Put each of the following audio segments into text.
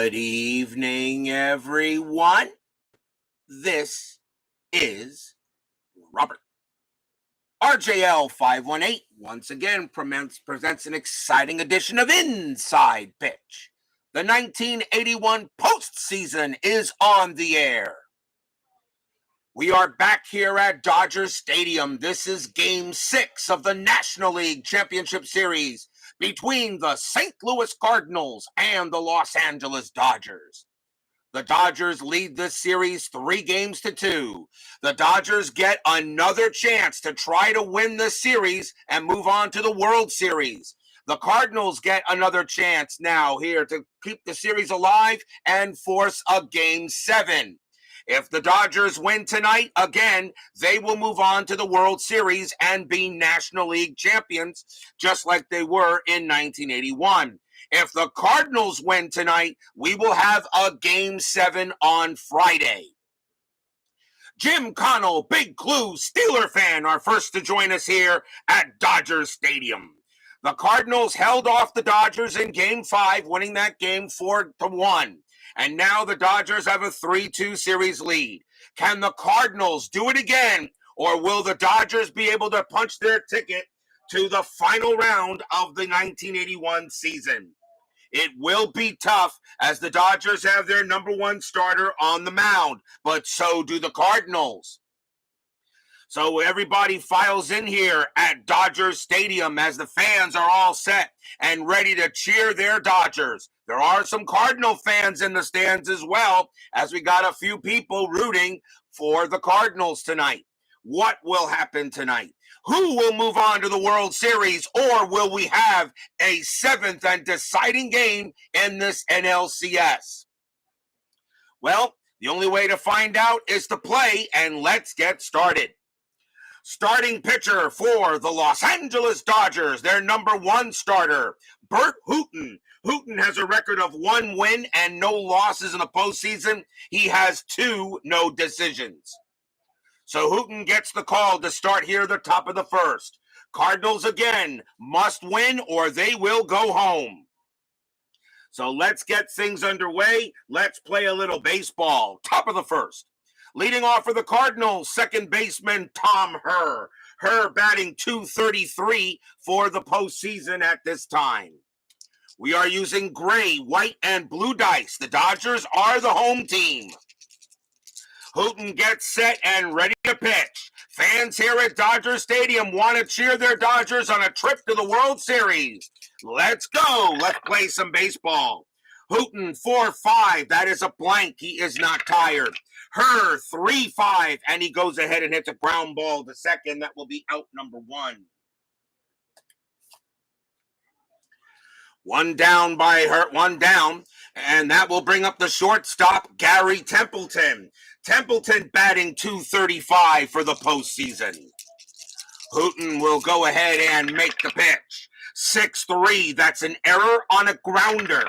Good evening, everyone. This is Robert. RJL 518 once again presents an exciting edition of Inside Pitch. The 1981 postseason is on the air. We are back here at Dodger Stadium. This is Game 6 of the National League Championship Series between the St. Louis Cardinals and the Los Angeles Dodgers. The Dodgers lead this series 3-2. The Dodgers get another chance to try to win this series and move on to the World Series. The Cardinals get another chance now here to keep the series alive and force a Game 7. If the Dodgers win tonight, again, they will move on to the World Series and be National League champions, just like they were in 1981. If the Cardinals win tonight, we will have a Game 7 on Friday. Jim Connell, Big Clue, Steeler fan, are first to join us here at Dodger Stadium. The Cardinals held off the Dodgers in Game 5, winning that game 4-1. And now the Dodgers have a 3-2 series lead. Can the Cardinals do it again, or will the Dodgers be able to punch their ticket to the final round of the 1981 season? It will be tough, as the Dodgers have their number one starter on the mound, but so do the Cardinals. So everybody files in here at Dodger Stadium as the fans are all set and ready to cheer their Dodgers. There are some Cardinal fans in the stands as well, as we got a few people rooting for the Cardinals tonight. What will happen tonight? Who will move on to the World Series, or will we have a 7th and deciding game in this NLCS? Well, the only way to find out is to play, and let's get started. Starting pitcher for the Los Angeles Dodgers, their number one starter, Bert Hooton. Hooton has a record of 1 win and no losses in the postseason. He has 2 no decisions. So Hooton gets the call to start here at the top of the first. Cardinals again must win or they will go home. So let's get things underway. Let's play a little baseball. Top of the first. Leading off for the Cardinals, second baseman Tom Herr. Herr batting .233 for the postseason at this time. We are using gray, white, and blue dice. The Dodgers are the home team. Hooton gets set and ready to pitch. Fans here at Dodger Stadium want to cheer their Dodgers on a trip to the World Series. Let's go. Let's play some baseball. Hooton 4-5. That is a blank. He is not tired. Herr 3-5, and he goes ahead and hits a ground ball to second. That will be out number 1. One down by Herr, one down, and that will bring up the shortstop, Gary Templeton. Templeton batting .235 for the postseason. Hooton will go ahead and make the pitch. 6-3, that's an error on a grounder.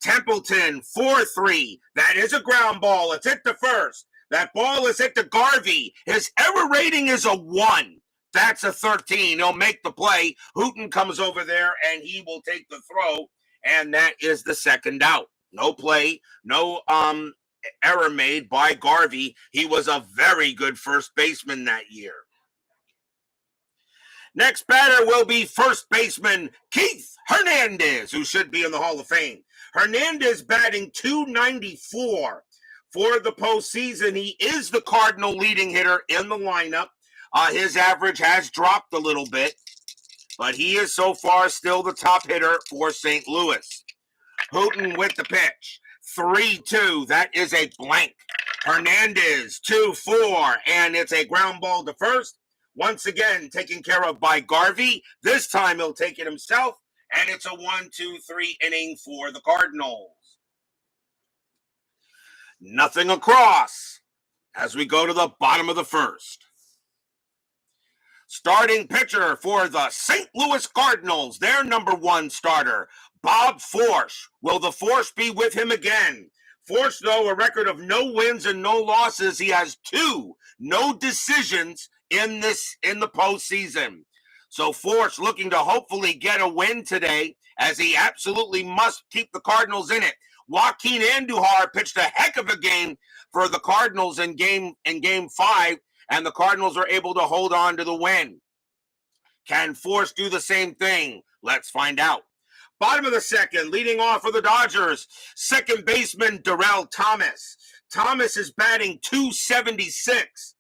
Templeton 4-3, that is a ground ball. It's hit to first. That ball is hit to Garvey. His error rating is a 1. That's a 13. He'll make the play. Hooton comes over there, and he will take the throw, and that is the second out. No play, no error made by Garvey. He was a very good first baseman that year. Next batter will be first baseman Keith Hernandez, who should be in the Hall of Fame. Hernandez batting .294 for the postseason. He is the Cardinal leading hitter in the lineup. His average has dropped a little bit, but he is so far still the top hitter for St. Louis. Hooton with the pitch. 3-2. That is a blank. Hernandez 2-4, and it's a ground ball to first. Once again, taken care of by Garvey. This time he'll take it himself, and it's a 1-2-3 inning for the Cardinals. Nothing across as we go to the bottom of the first. Starting pitcher for the St. Louis Cardinals, their number one starter, Bob Forsch. Will the Forsch be with him again? Forsch, though, a record of no wins and no losses. He has 2 no decisions in the postseason. So Forsch looking to hopefully get a win today, as he absolutely must keep the Cardinals in it. Joaquin Andujar pitched a heck of a game for the Cardinals in game 5, and the Cardinals were able to hold on to the win. Can Forsch do the same thing? Let's find out. Bottom of the second, leading off for the Dodgers, second baseman Darrell Thomas. Thomas is batting .276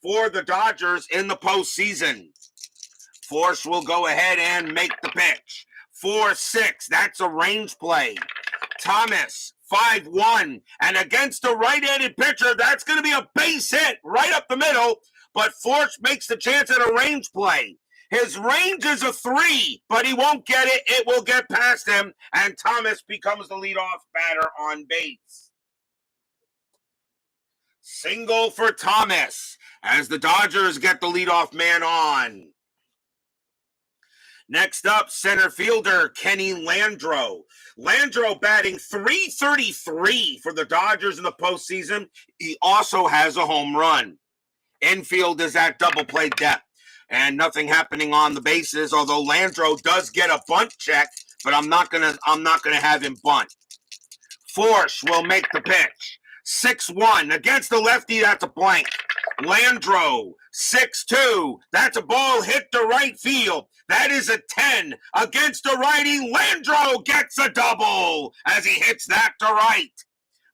for the Dodgers in the postseason. Forsch will go ahead and make the pitch. 4-6, that's a range play. Thomas, 5-1, and against a right-handed pitcher, that's going to be a base hit right up the middle, but Forsch makes the chance at a range play. His range is a 3, but he won't get it. It will get past him, and Thomas becomes the leadoff batter on base. Single for Thomas as the Dodgers get the leadoff man on. Next up, center fielder Kenny Landreaux. Landreaux batting .333 for the Dodgers in the postseason. He also has a home run. Infield is at double play depth, and nothing happening on the bases. Although Landreaux does get a bunt check, but I'm not gonna have him bunt. Forsch will make the pitch. 6-1 against the lefty. That's a blank. Landreaux, 6-2. That's a ball hit to right field. That is a 10 against a righty. Landreaux gets a double as he hits that to right.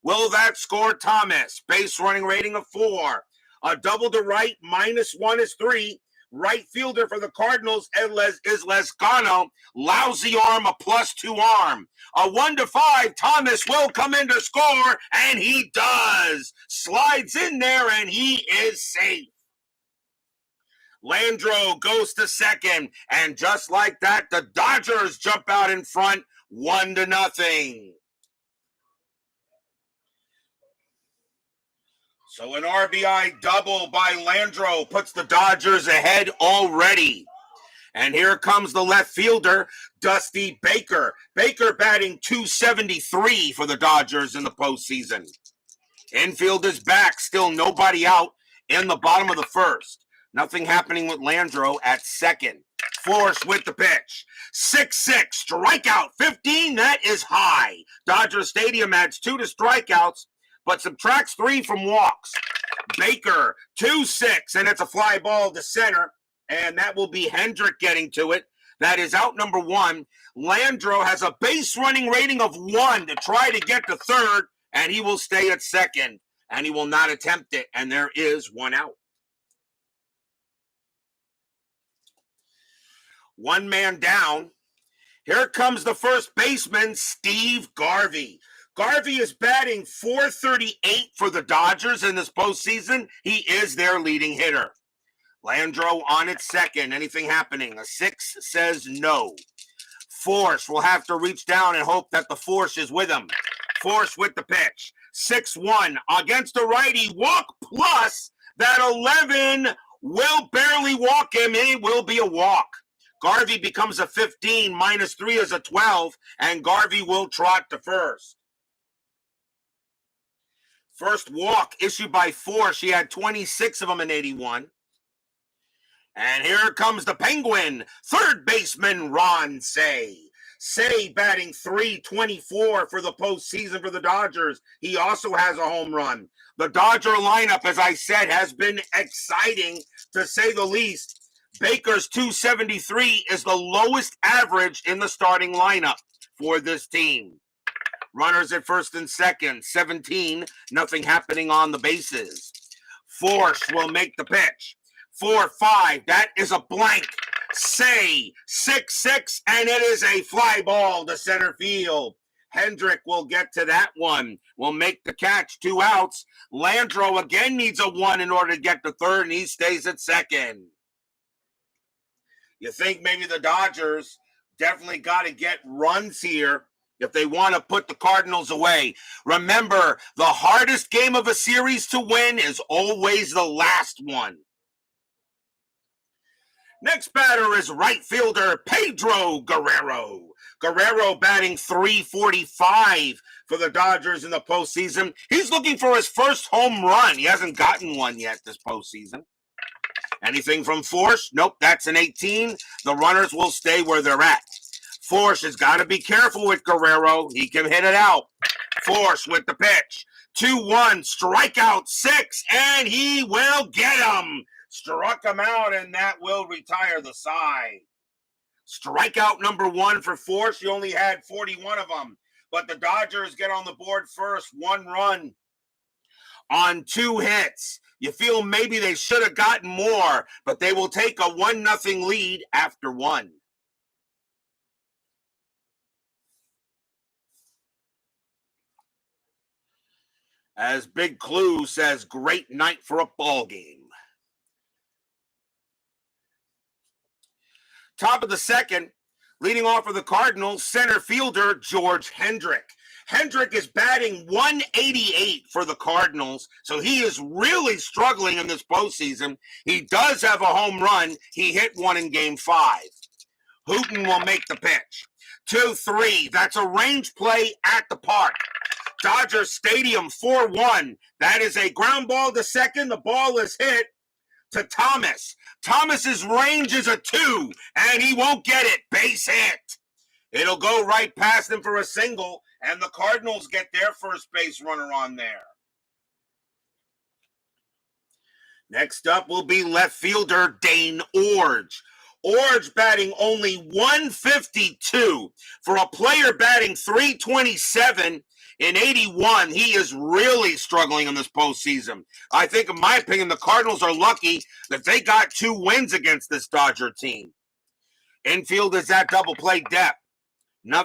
Will that score Thomas? Base running rating of 4. A double to right, -1 is 3. Right fielder for the Cardinals is Lescano. Lousy arm, a +2 arm. A 1-5, Thomas will come in to score, and he does. Slides in there, and he is safe. Landreaux goes to second, and just like that, the Dodgers jump out in front, 1-0. So an RBI double by Landreaux puts the Dodgers ahead already. And here comes the left fielder, Dusty Baker. Baker batting .273 for the Dodgers in the postseason. Infield is back, still nobody out in the bottom of the first. Nothing happening with Landreaux at second. Forsch with the pitch. 6-6, strikeout 15, that is high. Dodger Stadium adds 2 to strikeouts, but subtracts 3 from walks. Baker, 2-6, and it's a fly ball to center, and that will be Hendrick getting to it. That is out number 1. Landreaux has a base running rating of 1 to try to get to third, and he will stay at second, and he will not attempt it, and there is 1 out. 1 man down. Here comes the first baseman, Steve Garvey. Garvey is batting .438 for the Dodgers in this postseason. He is their leading hitter. Landreaux on at second. Anything happening? A 6 says no. Forsch will have to reach down and hope that the Forsch is with him. Forsch with the pitch. 6-1 against a righty. Walk plus. That 11 will barely walk him. It will be a walk. Garvey becomes a 15, -3 is a 12, and Garvey will trot to first. First walk issued by Forsch. He had 26 of them in 81. And here comes the Penguin, third baseman Ron Cey. Cey batting .324 for the postseason for the Dodgers. He also has a home run. The Dodger lineup, as I said, has been exciting to say the least. Baker's .273 is the lowest average in the starting lineup for this team. Runners at first and second, 17, nothing happening on the bases. Forsch will make the pitch. 4-5, that is a blank. Cey, 6-6, and it is a fly ball to center field. Hendrick will get to that one. Will make the catch, 2 outs. Landreaux again needs a 1 in order to get to third, and he stays at second. You think maybe the Dodgers definitely got to get runs here if they want to put the Cardinals away. Remember, the hardest game of a series to win is always the last one. Next batter is right fielder Pedro Guerrero. Guerrero batting .345 for the Dodgers in the postseason. He's looking for his first home run. He hasn't gotten one yet this postseason. Anything from Forsch? Nope, that's an 18. The runners will stay where they're at. Forsch has got to be careful with Guerrero. He can hit it out. Forsch with the pitch. 2-1, strikeout 6, and he will get him. Struck him out, and that will retire the side. Strikeout number 1 for Forsch. He only had 41 of them. But the Dodgers get on the board first. 1 run on 2 hits. You feel maybe they should have gotten more, but they will take a 1-0 lead after 1. As Big Clue says, great night for a ball game. Top of the second, leading off for the Cardinals, center fielder George Hendrick. Hendrick is batting 188 for the Cardinals, so he is really struggling in this postseason. He does have a home run. He hit one in Game 5. Hooton will make the pitch. 2-3. That's a range play at the park. Dodger Stadium 4-1. That is a ground ball to second. The ball is hit to Thomas. Thomas's range is a 2, and he won't get it. Base hit. It'll go right past him for a single, and the Cardinals get their first base runner on there. Next up will be left fielder Dane Orge. Orge batting only 152 for a player batting 327 in 81. He is really struggling in this postseason. I think, in my opinion, the Cardinals are lucky that they got 2 wins against this Dodger team. Infield is at double play depth.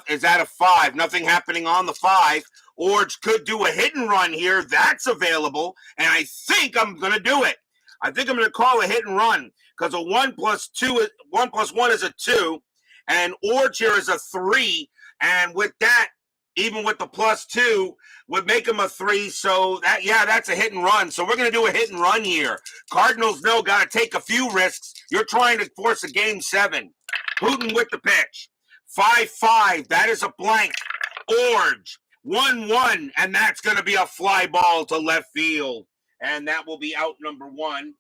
Is at a 5. Nothing happening on the 5. Orge could do a hit and run here. That's available, and I think I'm going to do it. I think I'm going to call a hit and run because a 1 + 1 is a 2, and Orge here is a 3, and with that, even with the +2, would make him a 3. So that's a hit and run. So we're going to do a hit and run here. Cardinals know got to take a few risks. You're trying to force a Game 7. Hooton with the pitch. 5-5. That is a blank. Orge 1-1, and that's going to be a fly ball to left field, and that will be out number 1,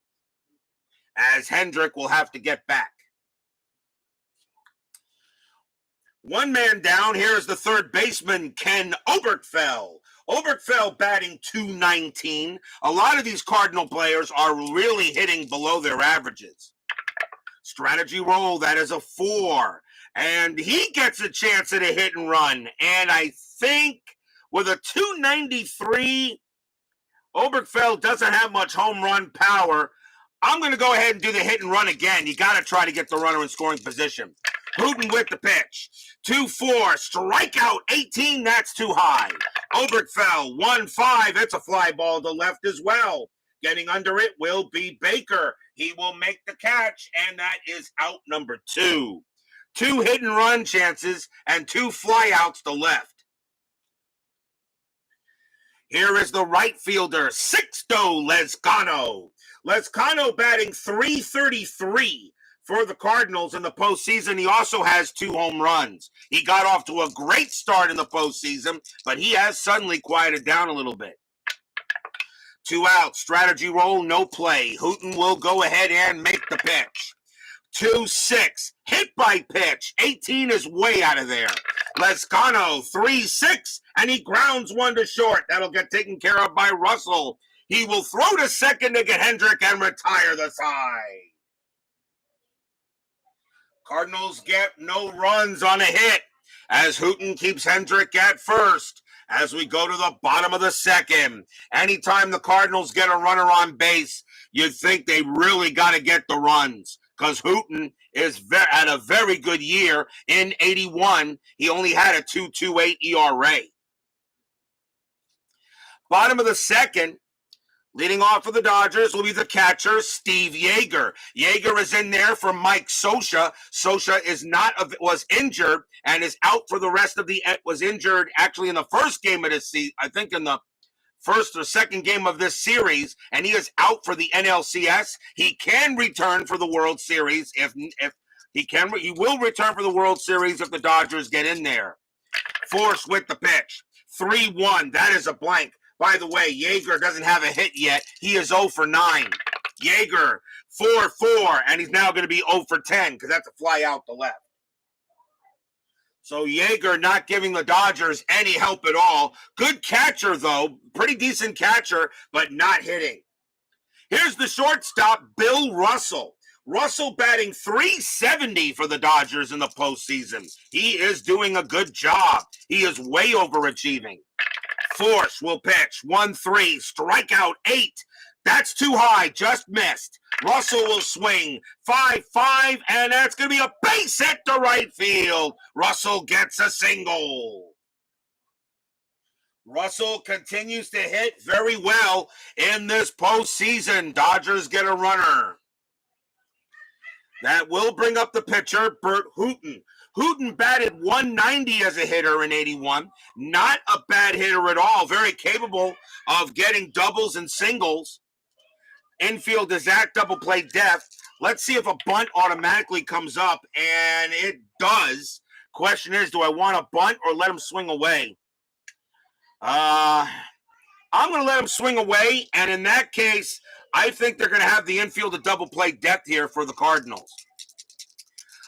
as Hendrick will have to get back. 1 man down. Here is the third baseman, Ken Oberkfell. Oberkfell batting 219. A lot of these Cardinal players are really hitting below their averages. Strategy roll, that is a 4. And he gets a chance at a hit and run. And I think with a 293, Oberkfell doesn't have much home run power. I'm going to go ahead and do the hit and run again. You got to try to get the runner in scoring position. Hooton with the pitch. 2-4, strikeout 18, that's too high. Oberkfell 1-5, it's a fly ball to left as well. Getting under it will be Baker. He will make the catch, and that is out number 2. 2 hit and run chances and 2 flyouts to left. Here is the right fielder, Sixto Lezcano. Lezcano batting 333 for the Cardinals in the postseason. He also has 2 home runs. He got off to a great start in the postseason, but he has suddenly quieted down a little bit. 2 out, strategy roll, no play. Hooton will go ahead and make the pitch. 2-6, hit by pitch. 18 is way out of there. Lezcano, 3-6, and he grounds 1 to short. That'll get taken care of by Russell. He will throw to second to get Hendrick and retire the side. Cardinals get no runs on a hit as Hooton keeps Hendrick at first. As we go to the bottom of the second, anytime the Cardinals get a runner on base, you'd think they really got to get the runs because Hooton is had a very good year in 81. He only had a 2.28 ERA. Bottom of the second, leading off for the Dodgers will be the catcher, Steve Yeager. Yeager is in there for Mike Scioscia. Scioscia was injured and is out for the rest of was injured actually in the first game of this season, I think in the first or second game of this series, and he is out for the NLCS. He can return for the World Series if he will return for the World Series if the Dodgers get in there. Forsch with the pitch. 3-1. That is a blank. By the way, Yeager doesn't have a hit yet. He is 0 for 9. Yeager, 4-4, and he's now going to be 0 for 10 because that's a fly out to left. So Yeager not giving the Dodgers any help at all. Good catcher, though. Pretty decent catcher, but not hitting. Here's the shortstop, Bill Russell. Russell batting .370 for the Dodgers in the postseason. He is doing a good job. He is way overachieving. Forsch will pitch 1-3, strikeout 8. That's too high, just missed. Russell will swing 5-5, and that's going to be a base hit to right field. Russell gets a single. Russell continues to hit very well in this postseason. Dodgers get a runner. That will bring up the pitcher, Bert Hooton. Hooton batted .190 as a hitter in '81. Not a bad hitter at all. Very capable of getting doubles and singles. Infield is at double play depth. Let's see if a bunt automatically comes up, and it does. Question is, do I want to bunt or let him swing away? I'm going to let him swing away, and in that case, I think they're going to have the infield at double play depth here for the Cardinals.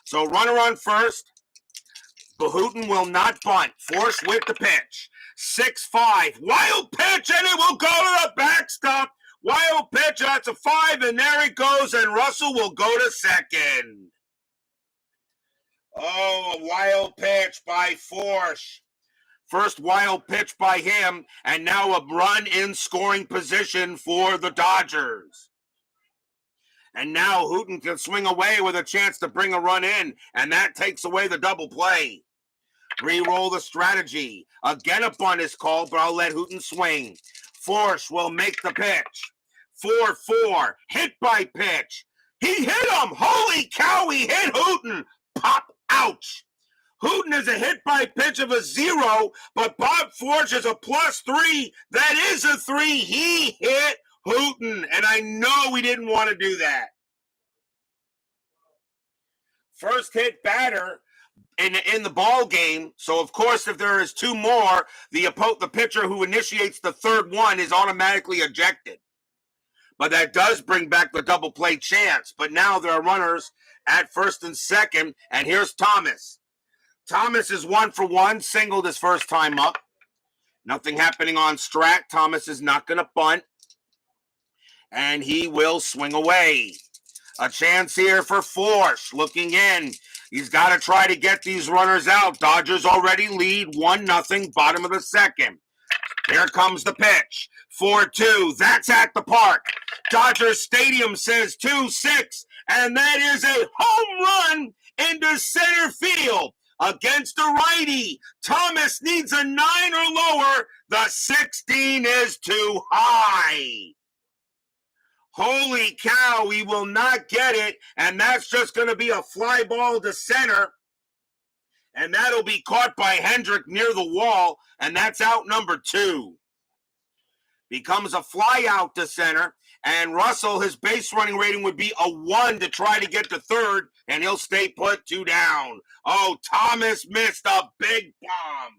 So runner on first. Hooton will not bunt. Forsch with the pitch. 6-5. Wild pitch, and it will go to the backstop. Wild pitch, that's a 5, and there it goes, and Russell will go to second. Oh, a wild pitch by Forsch. First wild pitch by him, and now a run in scoring position for the Dodgers. And now Hooton can swing away with a chance to bring a run in, and that takes away the double play. Re-roll the strategy. Again, a bunt is called, but I'll let Hooton swing. Forsch will make the pitch. 4-4. Hit by pitch. He hit him. Holy cow, he hit Hooton. Pop. Ouch. Hooton is a hit by pitch of a 0, but Bob Forsch is a +3. That is a 3. He hit Hooton, and I know we didn't want to do that. First hit batter in the ball game. So, of course, if there is 2 more, the pitcher who initiates the third one is automatically ejected. But that does bring back the double play chance. But now there are runners at first and second, and here's Thomas. Thomas is 1 for 1, singled his first time up. Nothing happening on Strat. Thomas is not going to bunt. And he will swing away. A chance here for Forsch. Looking in. He's got to try to get these runners out. Dodgers already lead 1-0, bottom of the second. Here comes the pitch. 4-2. That's at the park. Dodger Stadium says 2-6. And that is a home run into center field. Against a righty. Thomas needs a 9 or lower. The 16 is too high. Holy cow, we will not get it. And that's just going to be a fly ball to center. And that'll be caught by Hendrick near the wall. And that's out number 2. Becomes a fly out to center. And Russell, his base running rating would be a 1 to try to get to third, and he'll stay put 2 down. Oh, Thomas missed a big bomb.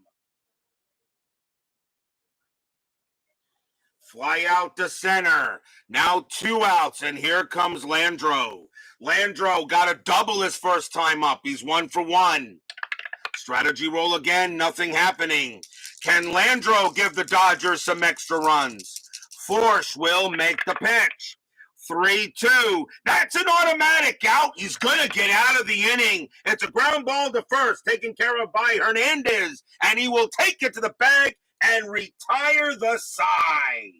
Fly out to center. Now 2 outs, and here comes Landro. Landro got a double his first time up. He's 1 for 1. Strategy roll again, nothing happening. Can Landro give the Dodgers some extra runs? Forsch will make the pitch. 3-2. That's an automatic out. He's going to get out of the inning. It's a ground ball to first, taken care of by Hernandez, and he will take it to the bag and retire the side.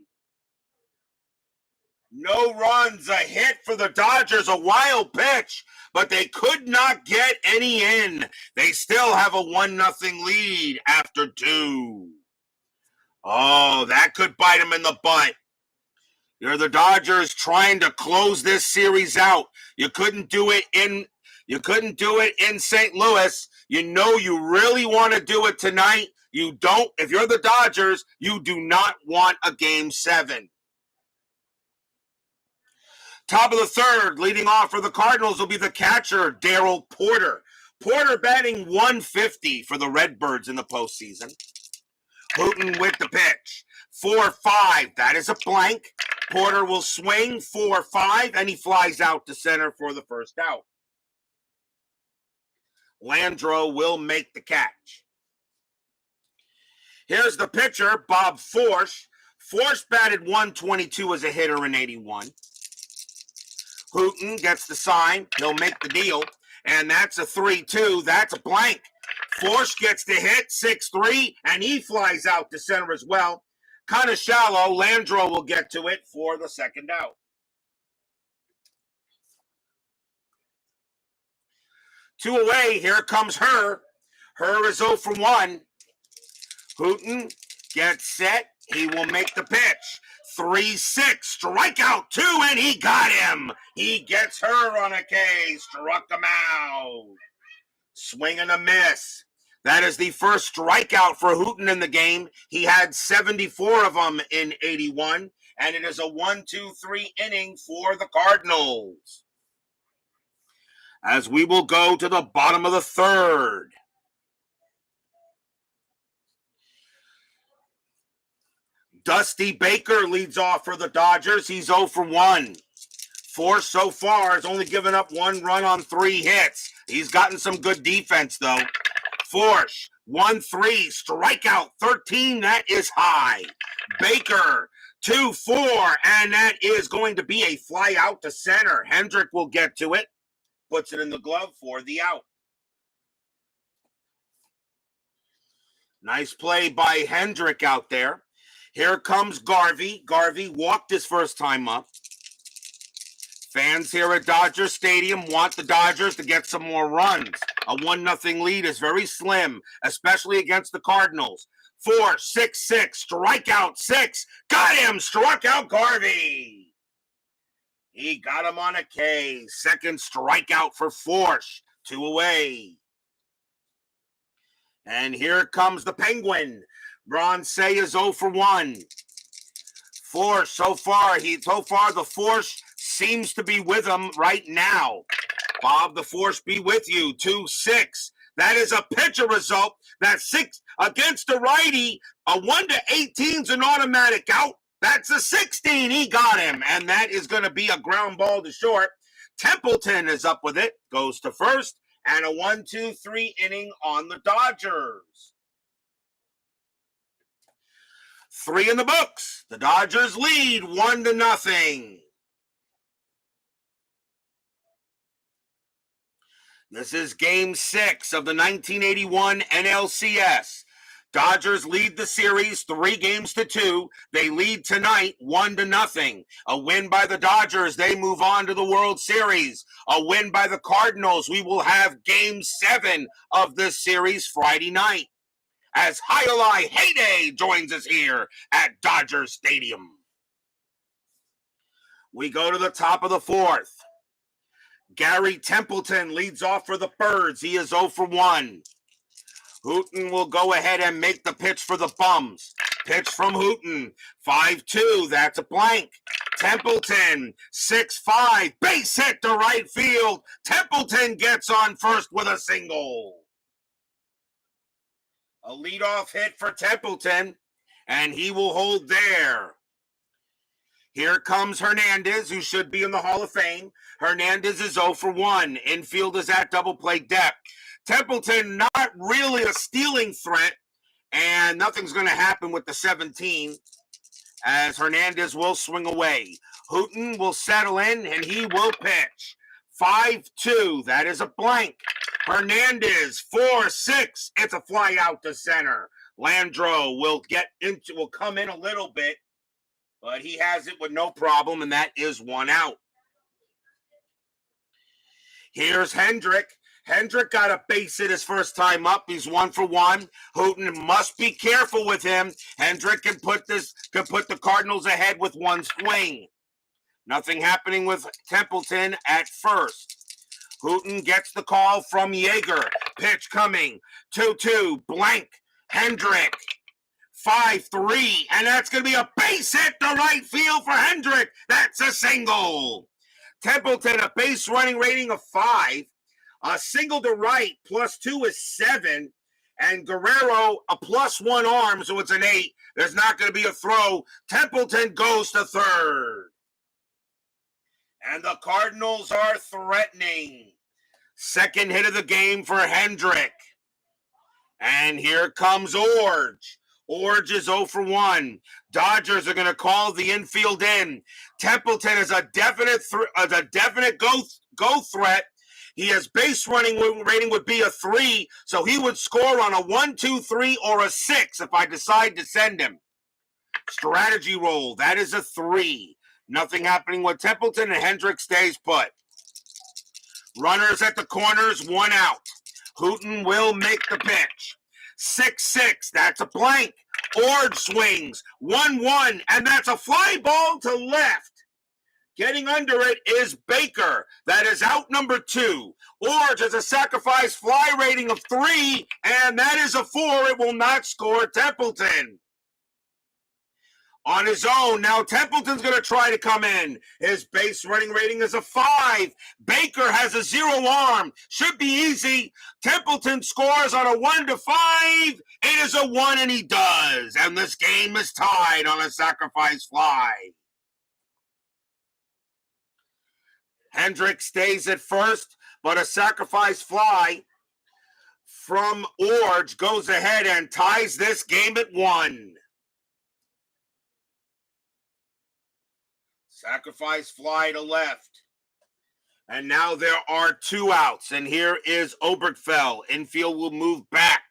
No runs, a hit for the Dodgers, a wild pitch, but they could not get any in. They still have a 1-0 lead after 2. Oh, that could bite him in the butt. You're the Dodgers trying to close this series out. You couldn't do it in St. Louis. You know you really want to do it tonight. You don't. If you're the Dodgers, you do not want a Game 7. Top of the third, leading off for the Cardinals will be the catcher, Darryl Porter. Porter batting .150 for the Redbirds in the postseason. Hooton with the pitch. 4-5. That is a blank. Porter will swing 4-5, and he flies out to center for the first out. Landreau will make the catch. Here's the pitcher, Bob Forsch. Forsch batted 122 as a hitter in 81. Hooton gets the sign. He'll make the deal. And that's a 3-2. That's a blank. Forsch gets the hit, 6-3, and he flies out to center as well. Kind of shallow. Landreau will get to it for the second out. 2 away. Here comes Her. Her is 0 for 1. Hooton gets set. He will make the pitch. 3-6. Strikeout 2, and he got him. He gets Her on a K. Struck him out. Swing and a miss. That is the first strikeout for Hooton in the game. He had 74 of them in 81, and it is a 1-2-3 inning for the Cardinals. As we will go to the bottom of the third. Dusty Baker leads off for the Dodgers. He's 0 for 1. Forsch so far has only given up 1 run on 3 hits. He's gotten some good defense, though. Forsch, 1-3, strikeout 13. That is high. Baker, 2-4, and that is going to be a fly out to center. Hendrick will get to it. Puts it in the glove for the out. Nice play by Hendrick out there. Here comes Garvey. Garvey walked his first time up. Fans here at Dodger Stadium want the Dodgers to get some more runs. A 1-0 lead is very slim, especially against the Cardinals. 4, 6, 6, strikeout 6. Got him, struck out Garvey. He got him on a K. Second strikeout for Forsch. 2 away. And here comes the Penguin. Bronce is 0 for 1. Forsch, so far the Forsch seems to be with him right now. Bob the Forsch be with you. 2-6. That is a pitcher result. That's 6 against a righty. A 1-18 is an automatic out. That's a 16. He got him. And that is going to be a ground ball to short. Templeton is up with it. Goes to first. And a 1-2-3 inning on the Dodgers. 3 in the books. The Dodgers lead 1-0. This is Game 6 of the 1981 NLCS. Dodgers lead the series 3-2. They lead tonight 1-0. A win by the Dodgers, they move on to the World Series. A win by the Cardinals, we will have Game 7 of this series Friday night, as Highlight Heyday joins us here at Dodger Stadium. We go to the top of the fourth. Gary Templeton leads off for the Birds. He is 0 for 1. Hooton will go ahead and make the pitch for the Bums. Pitch from Hooton. 5-2. That's a blank. Templeton, 6-5. Base hit to right field. Templeton gets on first with a single. A leadoff hit for Templeton, and he will hold there. Here comes Hernandez, who should be in the Hall of Fame. Hernandez is 0 for 1. Infield is at double play depth. Templeton, not really a stealing threat, and nothing's going to happen with the 17, as Hernandez will swing away. Hooton will settle in, and he will pitch. 5-2, that is a blank. Hernandez, 4-6, it's a fly out to center. Landreau will come in a little bit, but he has it with no problem, and that is 1 out. Here's Hendrick. Hendrick got a base hit his first time up. He's 1 for 1. Hooton must be careful with him. Hendrick can put the Cardinals ahead with 1 swing. Nothing happening with Templeton at first. Hooton gets the call from Yeager. Pitch coming. 2-2. Blank. Hendrick. 5-3. And that's going to be a base hit to right field for Hendrick. That's a single. Templeton, a base running rating of 5. A single to right, +2 is 7. And Guerrero, a +1 arm, so it's an 8. There's not going to be a throw. Templeton goes to third. And the Cardinals are threatening. Second hit of the game for Hendrick. And here comes Forsch. Forsch is 0 for 1. Dodgers are going to call the infield in. Templeton is a definite go threat. He has base running rating would be a 3, so he would score on a 1, 2, 3, or a 6 if I decide to send him. Strategy roll, that is a 3. Nothing happening with Templeton, and Hendrick stays put. Runners at the corners, 1 out. Hooton will make the pitch. 6-6, that's a blank. Forsch swings, 1-1, and that's a fly ball to left. Getting under it is Baker. That is out number 2. Forsch has a sacrifice fly rating of 3, and that is a 4. It will not score Templeton. On his own, now Templeton's going to try to come in. His base running rating is a 5. Baker has a 0 arm. Should be easy. Templeton scores on a 1 to 5. It is a 1, and he does. And this game is tied on a sacrifice fly. Hendrick stays at first, but a sacrifice fly from Forsch goes ahead and ties this game at 1. Sacrifice fly to left. And now there are 2 outs. And here is Oberkfell. Infield will move back.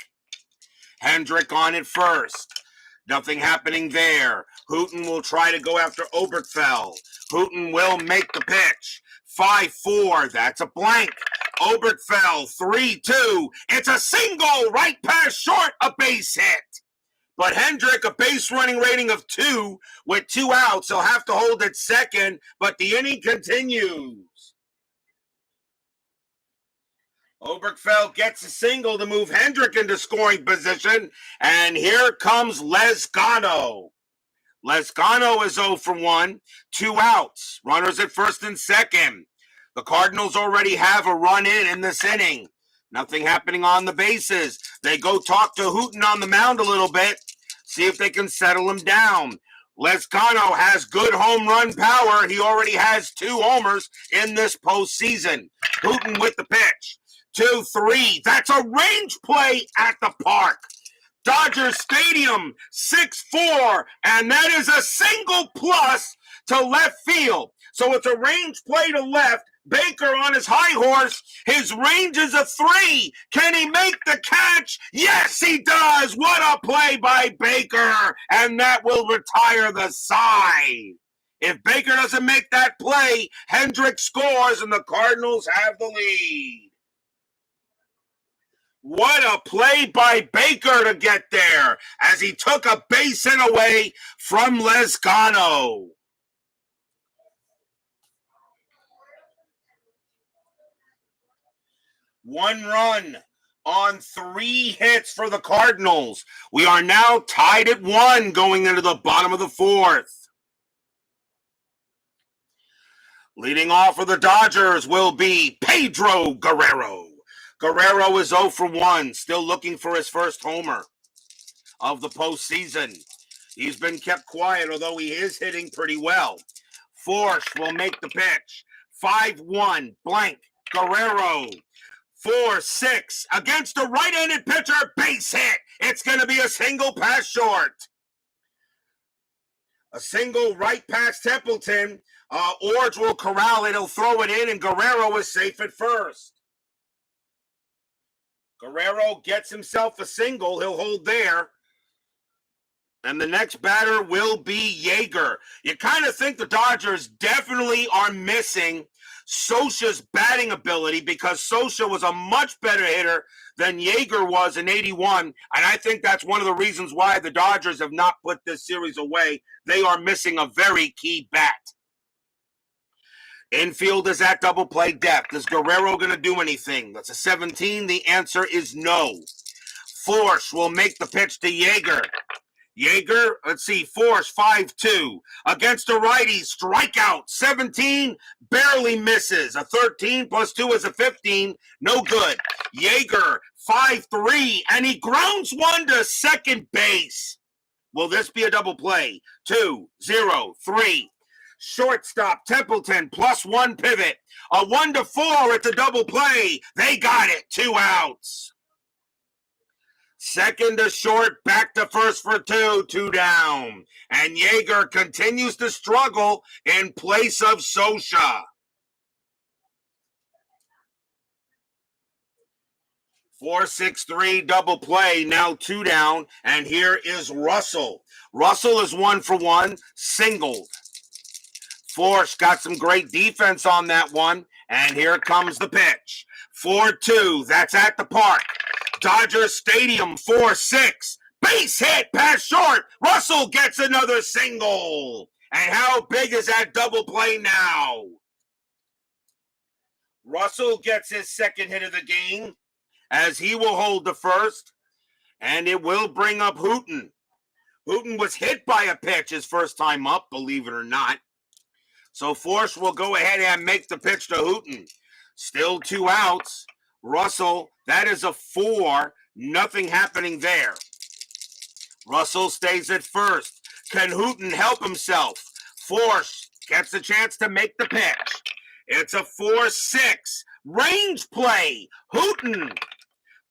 Hendrick on it first. Nothing happening there. Hooton will try to go after Oberkfell. Hooton will make the pitch. 5-4. That's a blank. Oberkfell 3-2. It's a single right past short, a base hit. But Hendrick, a base running rating of 2 with 2 outs. He'll have to hold at second, but the inning continues. Oberkfell gets a single to move Hendrick into scoring position, and here comes Lezcano. Lezcano is 0 for 1, 2 outs. Runners at first and second. The Cardinals already have a run in this inning. Nothing happening on the bases. They go talk to Hooton on the mound a little bit, see if they can settle him down. Lezcano has good home run power. He already has 2 homers in this postseason. Hooton with the pitch. 2-3. That's a range play at the park. Dodger Stadium, 6-4, and that is a single plus to left field. So it's a range play to left. Baker on his high horse. His range is a 3. Can he make the catch? Yes, he does. What a play by Baker. And that will retire the side. If Baker doesn't make that play, Hendrick scores and the Cardinals have the lead. What a play by Baker to get there as he took a base hit away from Lezcano. One run on 3 hits for the Cardinals. We are now tied at 1 going into the bottom of the 4th. Leading off for the Dodgers will be Pedro Guerrero. Guerrero is 0 for 1, still looking for his first homer of the postseason. He's been kept quiet, although he is hitting pretty well. Forsch will make the pitch. 5-1, blank, Guerrero. 4-6 against a right-handed pitcher, base hit. It's going to be a single pass short. A single right past Templeton. Forsch will corral it. He'll throw it in, and Guerrero is safe at first. Guerrero gets himself a single. He'll hold there. And the next batter will be Yeager. You kind of think the Dodgers definitely are missing Scioscia's batting ability because Scioscia was a much better hitter than Yeager was in 81. And I think that's one of the reasons why the Dodgers have not put this series away. They are missing a very key bat. Infield is at double play depth. Is Guerrero going to do anything? That's a 17. The answer is no. Forsch will make the pitch to Yeager. Yeager, let's see, Forsch 5-2. Against a righty, strikeout. 17, barely misses. A 13 plus 2 is a 15. No good. Yeager 5-3, and he grounds one to second base. Will this be a double play? 2-0-3. Shortstop Templeton +1 pivot. A 1-4 at the double play. They got it. 2 outs. Second to short, back to first for 2, 2 down. And Yeager continues to struggle in place of Sosha. 4-6-3 double play, now 2 down, and here is Russell. Russell is 1 for 1, singled. Forsch got some great defense on that one, and here comes the pitch. 4-2, that's at the park. Dodgers Stadium, 4-6. Base hit, pass short. Russell gets another single. And how big is that double play now? Russell gets his second hit of the game, as he will hold the first, and it will bring up Hooton. Hooton was hit by a pitch his first time up, believe it or not. So Forsch will go ahead and make the pitch to Hooton. Still 2 outs. Russell, that is a 4. Nothing happening there. Russell stays at first. Can Hooton help himself? Forsch gets a chance to make the pitch. It's a 4-6. Range play. Hooton.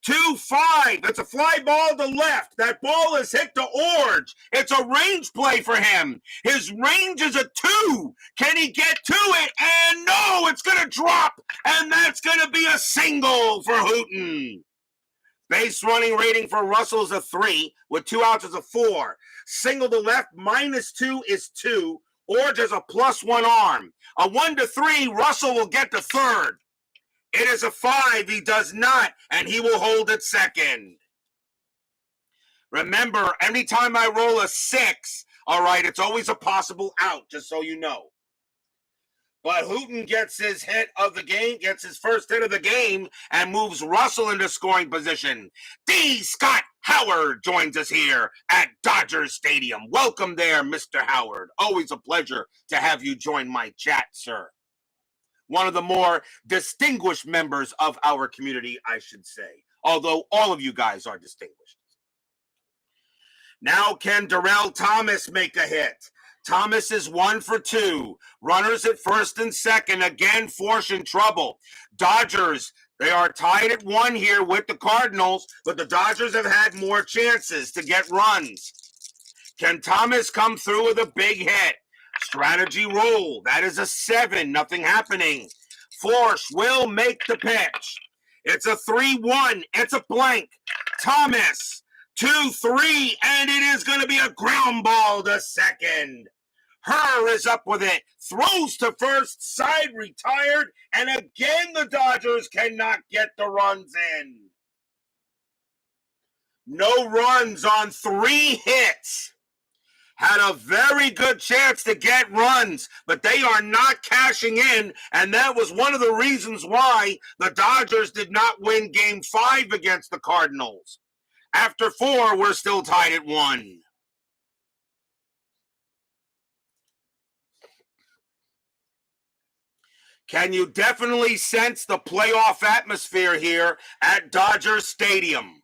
2-5. It's a fly ball to left. That ball is hit to Orge. It's a range play for him. His range is a 2. Can he get to it? And no, it's going to drop. And that's going to be a single for Hooton. Base running rating for Russell is a 3. With 2 outs is a 4. Single to left, -2 is 2. Orge is a +1 arm. A 1-3, Russell will get to third. It is a 5. He does not, and he will hold at second. Remember, anytime I roll a 6, all right, it's always a possible out, just so you know. But Hooton gets his hit of the game, gets his first hit of the game, and moves Russell into scoring position. D. Scott Howard joins us here at Dodgers Stadium. Welcome there, Mr. Howard. Always a pleasure to have you join my chat, sir. One of the more distinguished members of our community, I should say, although all of you guys are distinguished. Now can Darrell Thomas make a hit? Thomas is 1 for 2. Runners at first and second. Again, Forsch in trouble. Dodgers, they are tied at 1 here with the Cardinals, but the Dodgers have had more chances to get runs. Can Thomas come through with a big hit? Strategy roll. That is a 7. Nothing happening. Forsch will make the pitch. It's a 3-1. It's a blank. Thomas, 2-3, and it is going to be a ground ball to second. Herr is up with it. Throws to first. Side retired. And again, the Dodgers cannot get the runs in. No runs on 3 hits. Had a very good chance to get runs, but they are not cashing in, and that was one of the reasons why the Dodgers did not win Game 5 against the Cardinals. After 4, we're still tied at 1. Can you definitely sense the playoff atmosphere here at Dodger Stadium?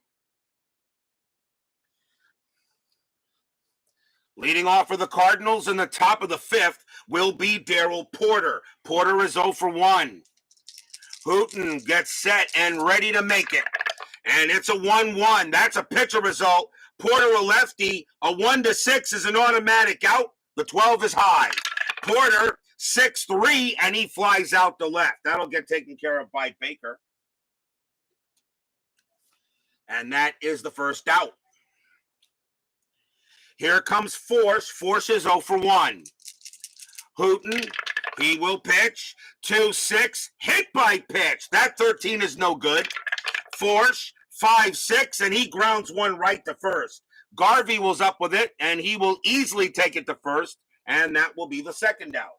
Leading off for the Cardinals in the top of the 5th will be Darrell Porter. Porter is 0 for 1. Hooton gets set and ready to make it. And it's a 1-1. That's a pitcher result. Porter a lefty. A 1-6 is an automatic out. The 12 is high. Porter 6-3, and he flies out the left. That'll get taken care of by Baker. And that is the first out. Here comes Forsch. Forsch is 0 for 1. Hooton, he will pitch. 2-6, hit by pitch. That 13 is no good. Forsch, 5-6, and he grounds one right to first. Garvey was up with it, and he will easily take it to first, and that will be the second out.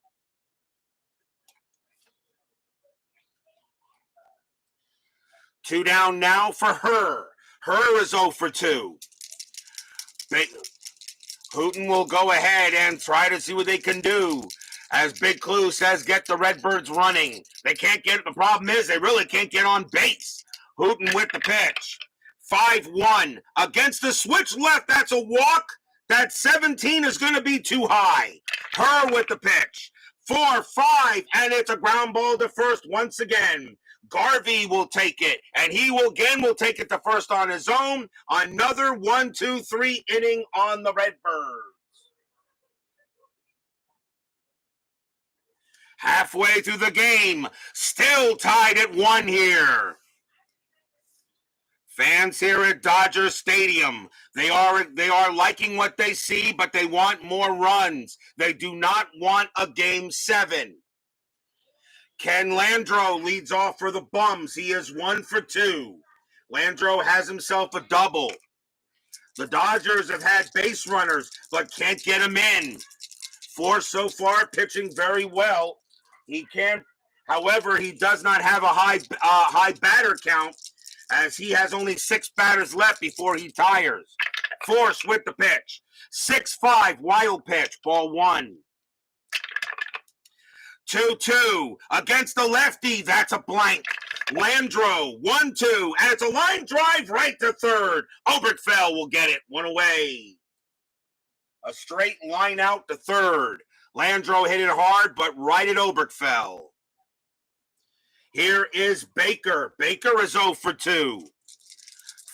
Two down now for Herr. Herr is 0 for 2. Hooton will go ahead and try to see what they can do. As Big Clue says, get the Redbirds running. They can't get, the problem is they really can't get on base. Hooton with the pitch. 5-1 against the switch left. That's a walk. That 17 is going to be too high. Herr with the pitch. 4-5, and it's a ground ball to first once again. Garvey will take it, and he will take it to first on his own. Another 1-2-3 inning on the Redbirds. Halfway through the game, still tied at 1 here. Fans here at Dodger Stadium, they are liking what they see, but they want more runs. They do not want a Game 7. Ken Landreau leads off for the Bums. He is 1 for 2. Landreau has himself a double. The Dodgers have had base runners, but can't get them in. Forsch so far pitching very well. However, he does not have a high batter count, as he has only 6 batters left before he tires. Forsch with the pitch. 6-5, wild pitch, ball 1. 2-2 against the lefty. That's a blank. Landreau, 1-2, and it's a line drive right to third. Oberkfell will get it, 1 away. A straight line out to third. Landreau hit it hard, but right at Oberkfell. Here is Baker. Baker is 0 for 2.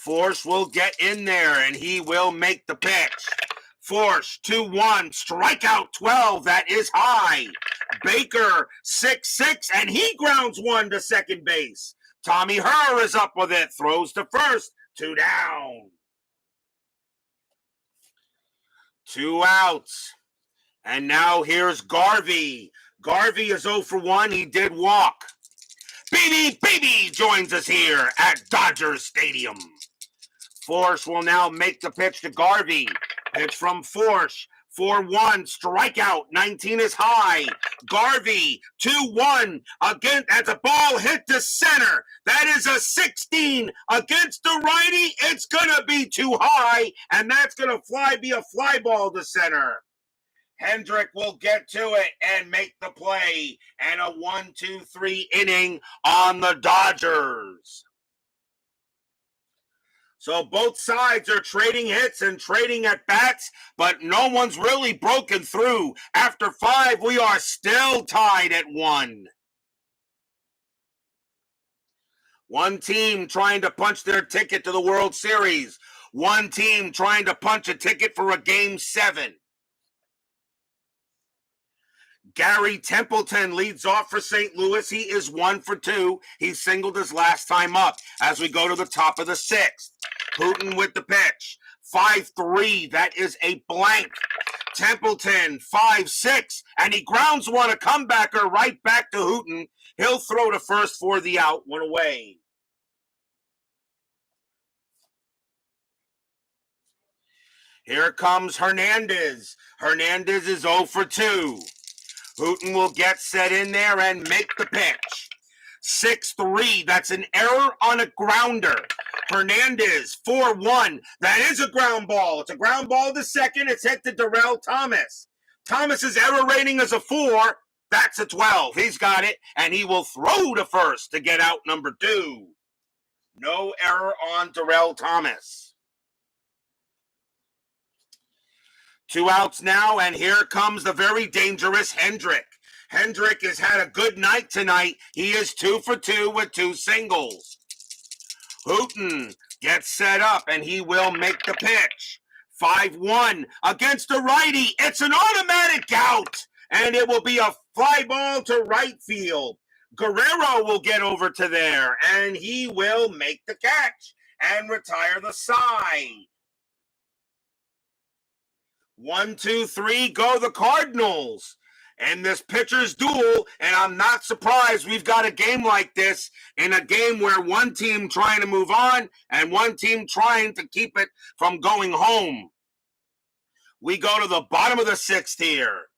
Forsch will get in there, and he will make the pitch. Forsch, 2-1, strikeout 12, that is high. Baker, 6-6, and he grounds 1 to second base. Tommy Herr is up with it, throws to first, 2 down. 2 outs. And now here's Garvey. Garvey is 0 for 1, he did walk. Baby joins us here at Dodger Stadium. Forsch will now make the pitch to Garvey. Pitch from Forsch. 4-1, strikeout, 19 is high. Garvey, 2-1, again, as a ball hit to center. That is a 16 against the righty. It's going to be too high, and that's going to be a fly ball to center. Hendrick will get to it and make the play, and a 1-2-3 inning on the Dodgers. So both sides are trading hits and trading at bats, but no one's really broken through. After 5, we are still tied at 1. One team trying to punch their ticket to the World Series. One team trying to punch a ticket for a Game 7. Gary Templeton leads off for St. Louis. He is 1 for 2. He singled his last time up as we go to the top of the 6th. Hooton with the pitch. 5-3. That is a blank. Templeton, 5-6. And he grounds 1, a comebacker right back to Hooton. He'll throw to first for the out, 1 away. Here comes Hernandez. Hernandez is 0 for 2. Hooton will get set in there and make the pitch. 6-3, that's an error on a grounder. Hernandez, 4-1, that is a ground ball. It's a ground ball to second. It's hit to Darrell Thomas. Thomas's error rating is a 4. That's a 12. He's got it, and he will throw to first to get out number 2. No error on Darrell Thomas. 2 outs now, and here comes the very dangerous Hendrick. Hendrick has had a good night tonight. He is 2 for 2 with 2 singles. Hooton gets set up, and he will make the pitch. 5-1 against the righty. It's an automatic out, and it will be a fly ball to right field. Guerrero will get over to there, and he will make the catch and retire the side. 1, 2, 3, go the Cardinals. And this pitcher's duel, and I'm not surprised we've got a game like this, in a game where one team trying to move on and one team trying to keep it from going home. We go to the bottom of the 6th here.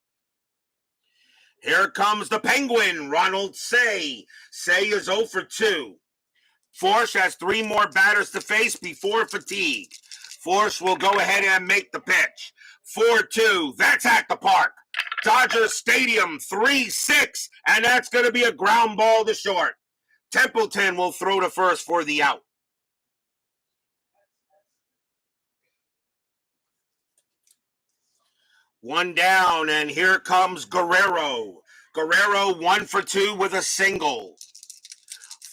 Here comes the Penguin, Ronald Say. Say is 0 for 2. Forsch has 3 more batters to face before fatigue. Forsch will go ahead and make the pitch. 4-2, that's at the park. Dodger Stadium, 3-6, and that's going to be a ground ball to short. Templeton will throw to first for the out. One down, and here comes Guerrero. Guerrero 1 for 2 with a single.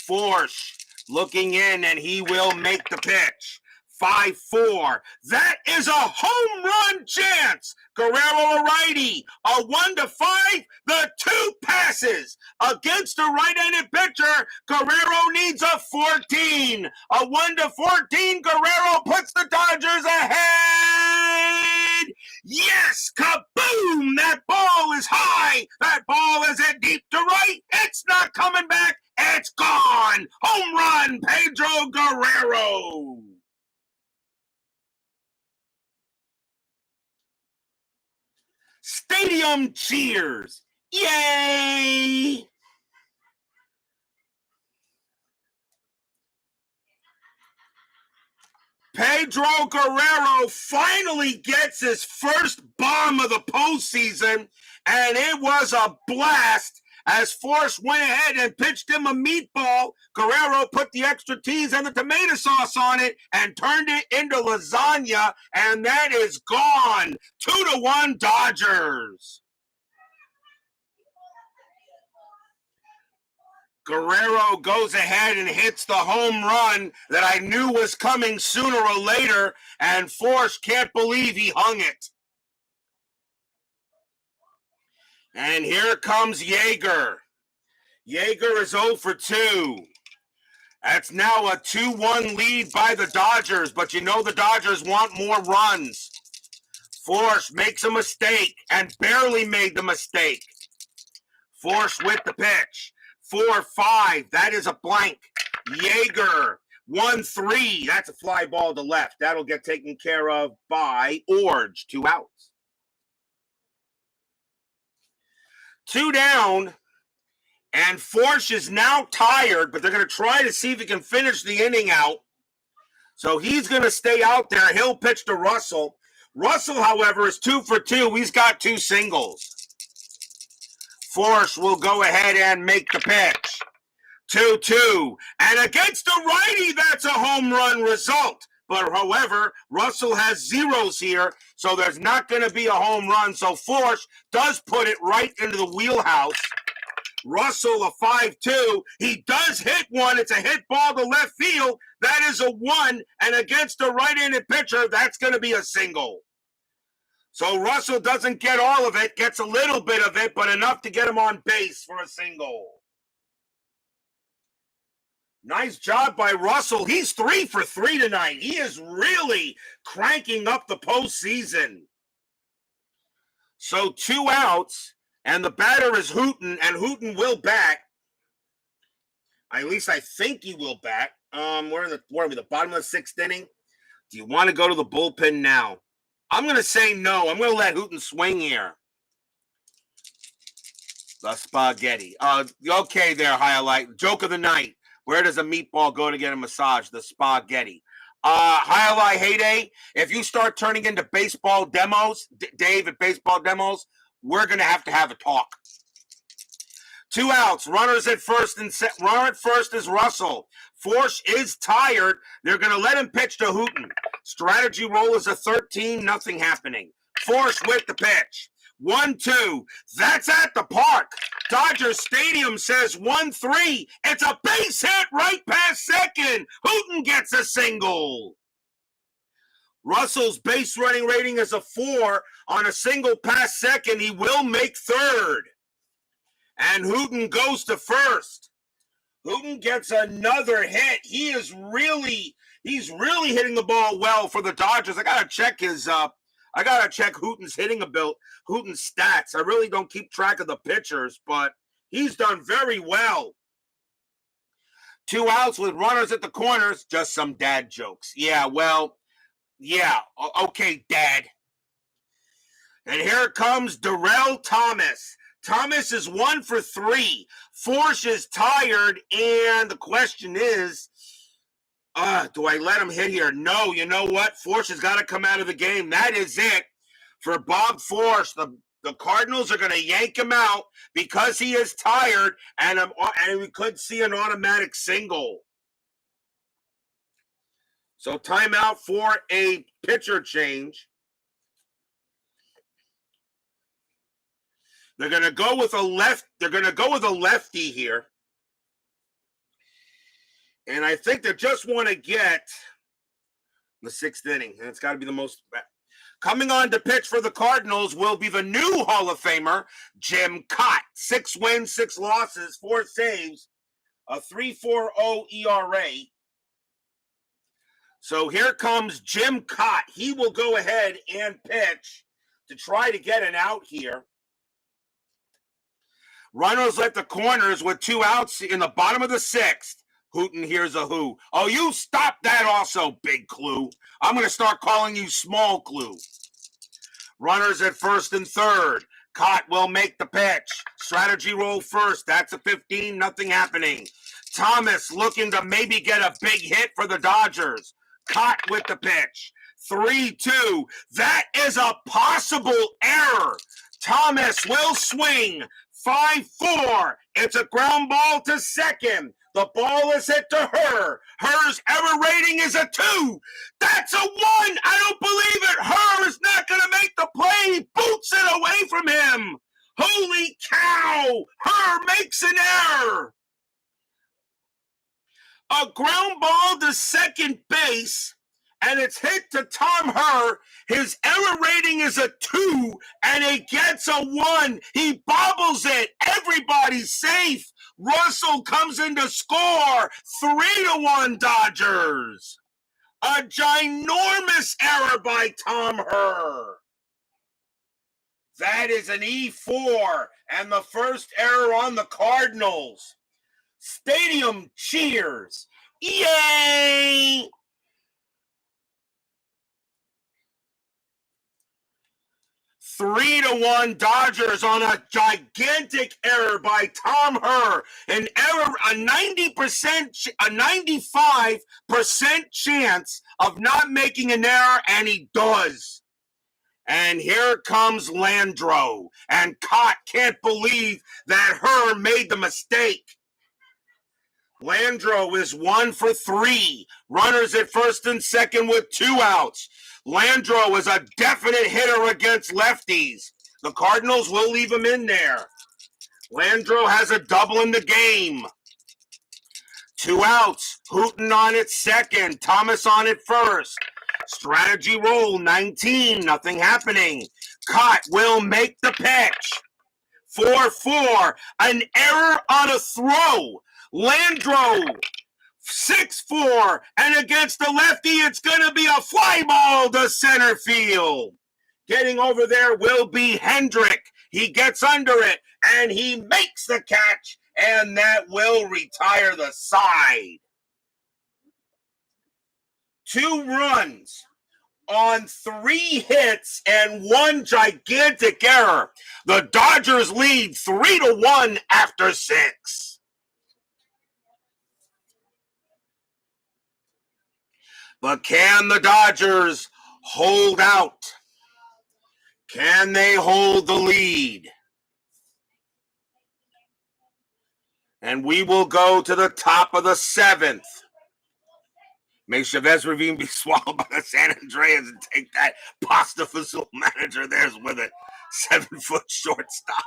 Forsch looking in, and he will make the pitch. 5-4. That is a home run chance. Guerrero a righty. A 1-5. The 2 passes against a right-handed pitcher. Guerrero needs a 14. A 1-14. Guerrero puts the Dodgers ahead. Yes, kaboom! That ball is high. That ball is hit deep to right. It's not coming back. It's gone. Home run, Pedro Guerrero. Stadium cheers. Yay! Pedro Guerrero finally gets his first bomb of the postseason, and it was a blast. As Forsch went ahead and pitched him a meatball, Guerrero put the extra cheese and the tomato sauce on it and turned it into lasagna, and that is gone. 2-1 Dodgers. Guerrero goes ahead and hits the home run that I knew was coming sooner or later, and Forsch can't believe he hung it. And here comes Yeager. Yeager is 0 for 2. That's now a 2-1 lead by the Dodgers, but you know the Dodgers want more runs. Forsch makes a mistake and barely made the mistake. Forsch with the pitch. 4-5. That is a blank. Yeager. 1-3. That's a fly ball to left. That'll get taken care of by Orge. 2 outs. 2 down, and Forsch is now tired, but they're going to try to see if he can finish the inning out. So he's going to stay out there. He'll pitch to Russell. Russell, however, is 2 for 2. He's got 2 singles. Forsch will go ahead and make the pitch. 2-2. And against a righty, that's a home run result. But, however, Russell has zeros here, so there's not going to be a home run. So Forsch does put it right into the wheelhouse. Russell, a 5-2. He does hit one. It's a hit ball to left field. That is a 1. And against a right-handed pitcher, that's going to be a single. So Russell doesn't get all of it, gets a little bit of it, but enough to get him on base for a single. Nice job by Russell. He's 3 for 3 tonight. He is really cranking up the postseason. So 2 outs, and the batter is Hooton, and Hooton will bat. At least I think he will bat. We're in the bottom of the 6th inning. Do you want to go to the bullpen now? I'm going to say no. I'm going to let Hooton swing here. The spaghetti. Okay there, highlight. Joke of the night. Where does a meatball go to get a massage? The spaghetti. Highlight heyday. If you start turning into baseball demos, Dave at baseball demos, we're going to have a talk. 2 outs. Runners at first and runner at first is Russell. Forsch is tired. They're going to let him pitch to Hooton. Strategy roll is a 13. Nothing happening. Forsch with the pitch. 1-2. That's at the park. Dodger Stadium says 1-3. It's a base hit right past second. Hooton gets a single. Russell's base running rating is a 4. On a single past second, he will make third. And Hooton goes to first. Hooton gets another hit. He's really hitting the ball well for the Dodgers. I gotta check Hooton's hitting ability, Hooton's stats. I really don't keep track of the pitchers, but he's done very well. 2 outs with runners at the corners. Just some dad jokes. Yeah, well, yeah. Okay, Dad. And here comes Darrell Thomas. Thomas is 1 for 3. Forsch is tired, and the question is, do I let him hit here? No, you know what? Forsch has got to come out of the game. That is it for Bob Forsch. The Cardinals are going to yank him out because he is tired, and we could see an automatic single. So timeout for a pitcher change. They're going to go with a lefty here. And I think they just want to get the 6th inning. And it's got to be the most. Coming on to pitch for the Cardinals will be the new Hall of Famer, Jim Kaat. 6 wins, 6 losses, 4 saves, a 3.40 ERA. So here comes Jim Kaat. He will go ahead and pitch to try to get an out here. Runners at the corners with 2 outs in the bottom of the 6th. Hooton hears a who. Oh, you stop that also, Big Clue. I'm going to start calling you Small Clue. Runners at 1st and 3rd. Kaat will make the pitch. Strategy roll first. That's a 15, nothing happening. Thomas looking to maybe get a big hit for the Dodgers. Kaat with the pitch. 3-2. That is a possible error. Thomas will swing. 5-4. It's a ground ball to second. The ball is hit to her. Her's error rating is a 2. That's a 1. I don't believe it. Her is not going to make the play. He boots it away from him. Holy cow. Her makes an error. A ground ball to second base, and it's hit to Tom Herr. His error rating is a 2, and he gets a 1. He bobbles it. Everybody's safe. Russell comes in to score. 3-1 Dodgers. A ginormous error by Tom Herr. That is an E4, and the first error on the Cardinals. Stadium cheers. Yay! Three to 1 Dodgers on a gigantic error by Tom Herr. An error, a 95% chance of not making an error, and he does. And here comes Landro. And Kaat can't believe that Herr made the mistake. Landro is 1 for 3. Runners at 1st and 2nd with 2 outs. Landro is a definite hitter against lefties. The Cardinals will leave him in there. Landro has a double in the game. 2 outs. Hooton on at 2nd. Thomas on at 1st. Strategy roll 19. Nothing happening. Kaat will make the pitch. 4-4. An error on a throw. Landro, 6-4, and against the lefty, it's going to be a fly ball to center field. Getting over there will be Hendrick. He gets under it, and he makes the catch, and that will retire the side. 2 runs on 3 hits and 1 gigantic error. The Dodgers lead 3-1 after 6. But can the Dodgers hold out? Can they hold the lead? And we will go to the top of the 7th. May Chavez Ravine be swallowed by the San Andreas and take that pasta fazool manager theirs with it. 7-foot shortstop.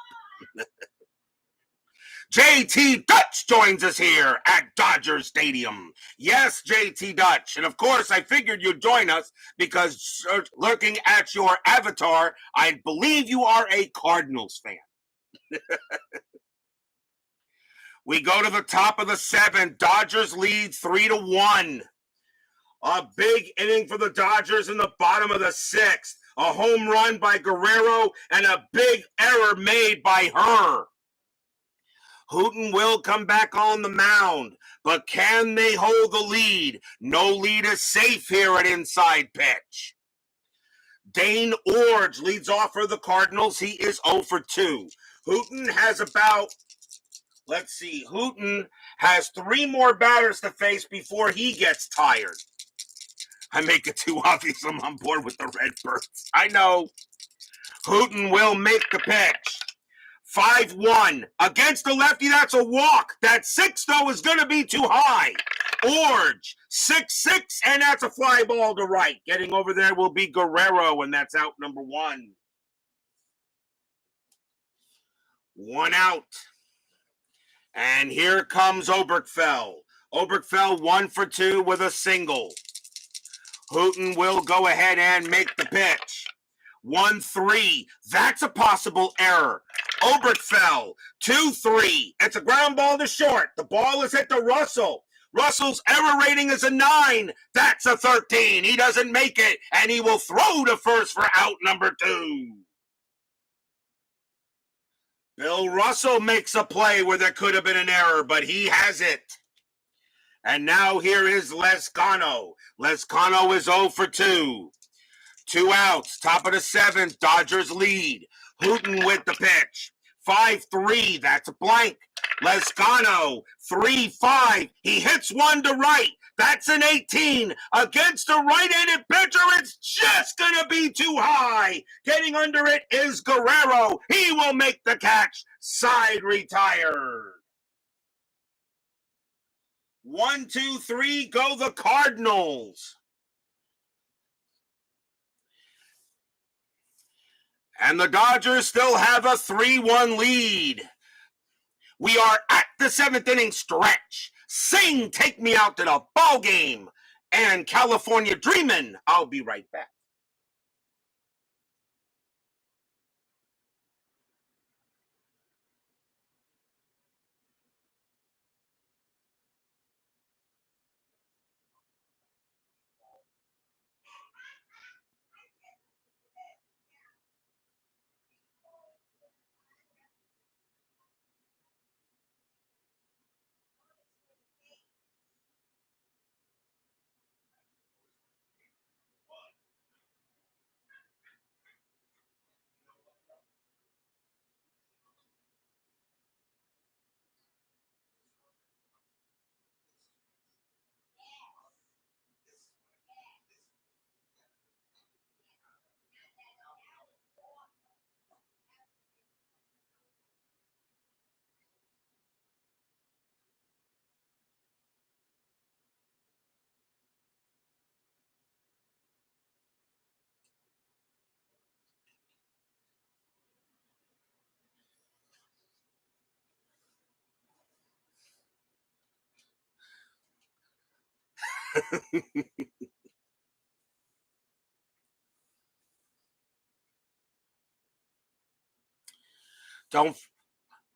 JT Dutch joins us here at Dodger Stadium. Yes, JT Dutch. And of course, I figured you'd join us because looking at your avatar, I believe you are a Cardinals fan. We go to the top of the 7th. Dodgers lead 3-1. A big inning for the Dodgers in the bottom of the 6th. A home run by Guerrero and a big error made by Herr. Hooton will come back on the mound, but can they hold the lead? No lead is safe here at inside pitch. Dane Orge leads off for the Cardinals. He is 0 for 2. Hooton has Hooton has 3 more batters to face before he gets tired. I make it too obvious I'm on board with the Redbirds. I know. Hooton will make the pitch. 5-1. Against the lefty, that's a walk. That 6, though, is going to be too high. Orge, 6-6, and that's a fly ball to right. Getting over there will be Guerrero, and that's out number 1. 1 out. And here comes Oberkfell. Oberkfell 1 for 2 with a single. Hooton will go ahead and make the pitch. 1-3. That's a possible error. Oberkfell 2-3. It's a ground ball to short. The ball is hit to Russell. Russell's error rating is a 9. That's a 13. He doesn't make it, and he will throw to first for out number 2. Bill Russell makes a play where there could have been an error, but he has it. And now here is Lezcano. Lezcano is 0 for 2. 2 outs, top of the 7th, Dodgers lead. Hooton with the pitch. 5-3, that's a blank. Lezcano, 3-5. He hits one to right. That's an 18. Against a right-handed pitcher, it's just going to be too high. Getting under it is Guerrero. He will make the catch. Side retired. 1, 2, 3, go the Cardinals. And the Dodgers still have a 3-1 lead. We are at the 7th inning stretch. Sing, take me out to the ball game. And California dreamin'. I'll be right back.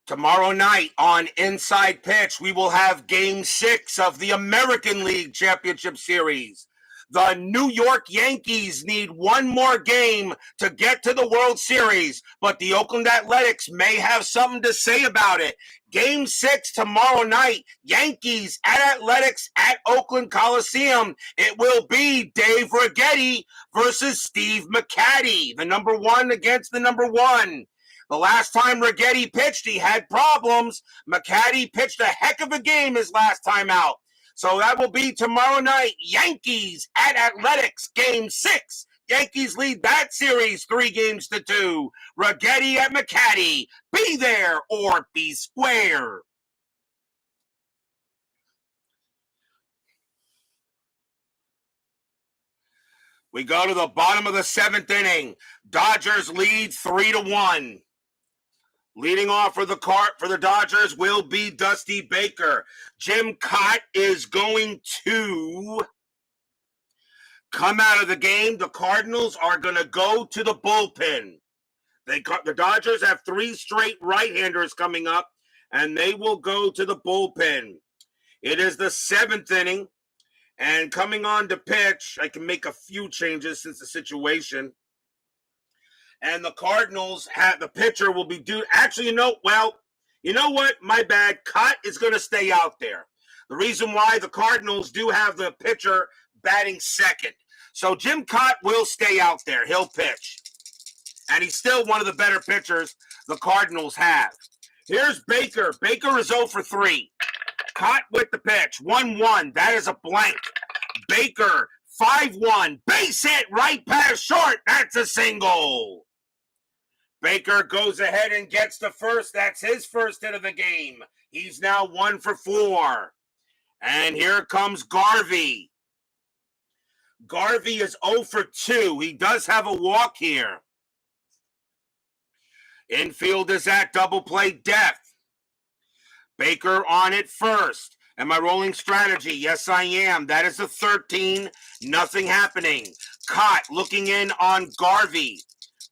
Tomorrow night on Inside Pitch, we will have Game 6 of the American League Championship Series. The New York Yankees need one more game to get to the World Series, but the Oakland Athletics may have something to say about it. Game 6 tomorrow night, Yankees at Athletics at Oakland Coliseum. It will be Dave Righetti versus Steve McCatty, the number 1 against the number 1. The last time Righetti pitched, he had problems. McCatty pitched a heck of a game his last time out. So that will be tomorrow night, Yankees at Athletics, Game 6. Yankees lead that series 3-2. Righetti at McCatty. Be there or be square. We go to the bottom of the 7th inning. Dodgers lead 3-1. Leading off for the Dodgers will be Dusty Baker. Jim Cott is going to come out of the game. The Cardinals are going to go to the bullpen. The Dodgers have 3 straight right-handers coming up, and they will go to the bullpen. It is the 7th inning, and coming on to pitch, I can make a few changes since the situation. And the Cardinals the pitcher will be due. Actually, you know what? My bad. Cott is going to stay out there. The reason why the Cardinals do have the pitcher batting second. So Jim Cott will stay out there. He'll pitch. And he's still one of the better pitchers the Cardinals have. Here's Baker. Baker is 0 for 3. Cott with the pitch. 1-1. That is a blank. Baker, 5-1. Base hit right past short. That's a single. Baker goes ahead and gets the first. That's his first hit of the game. He's now 1 for 4. And here comes Garvey. Garvey is 0 for 2. He does have a walk here. Infield is at double play depth. Baker on it first. Am I rolling strategy? Yes, I am. That is a 13. Nothing happening. Cott looking in on Garvey.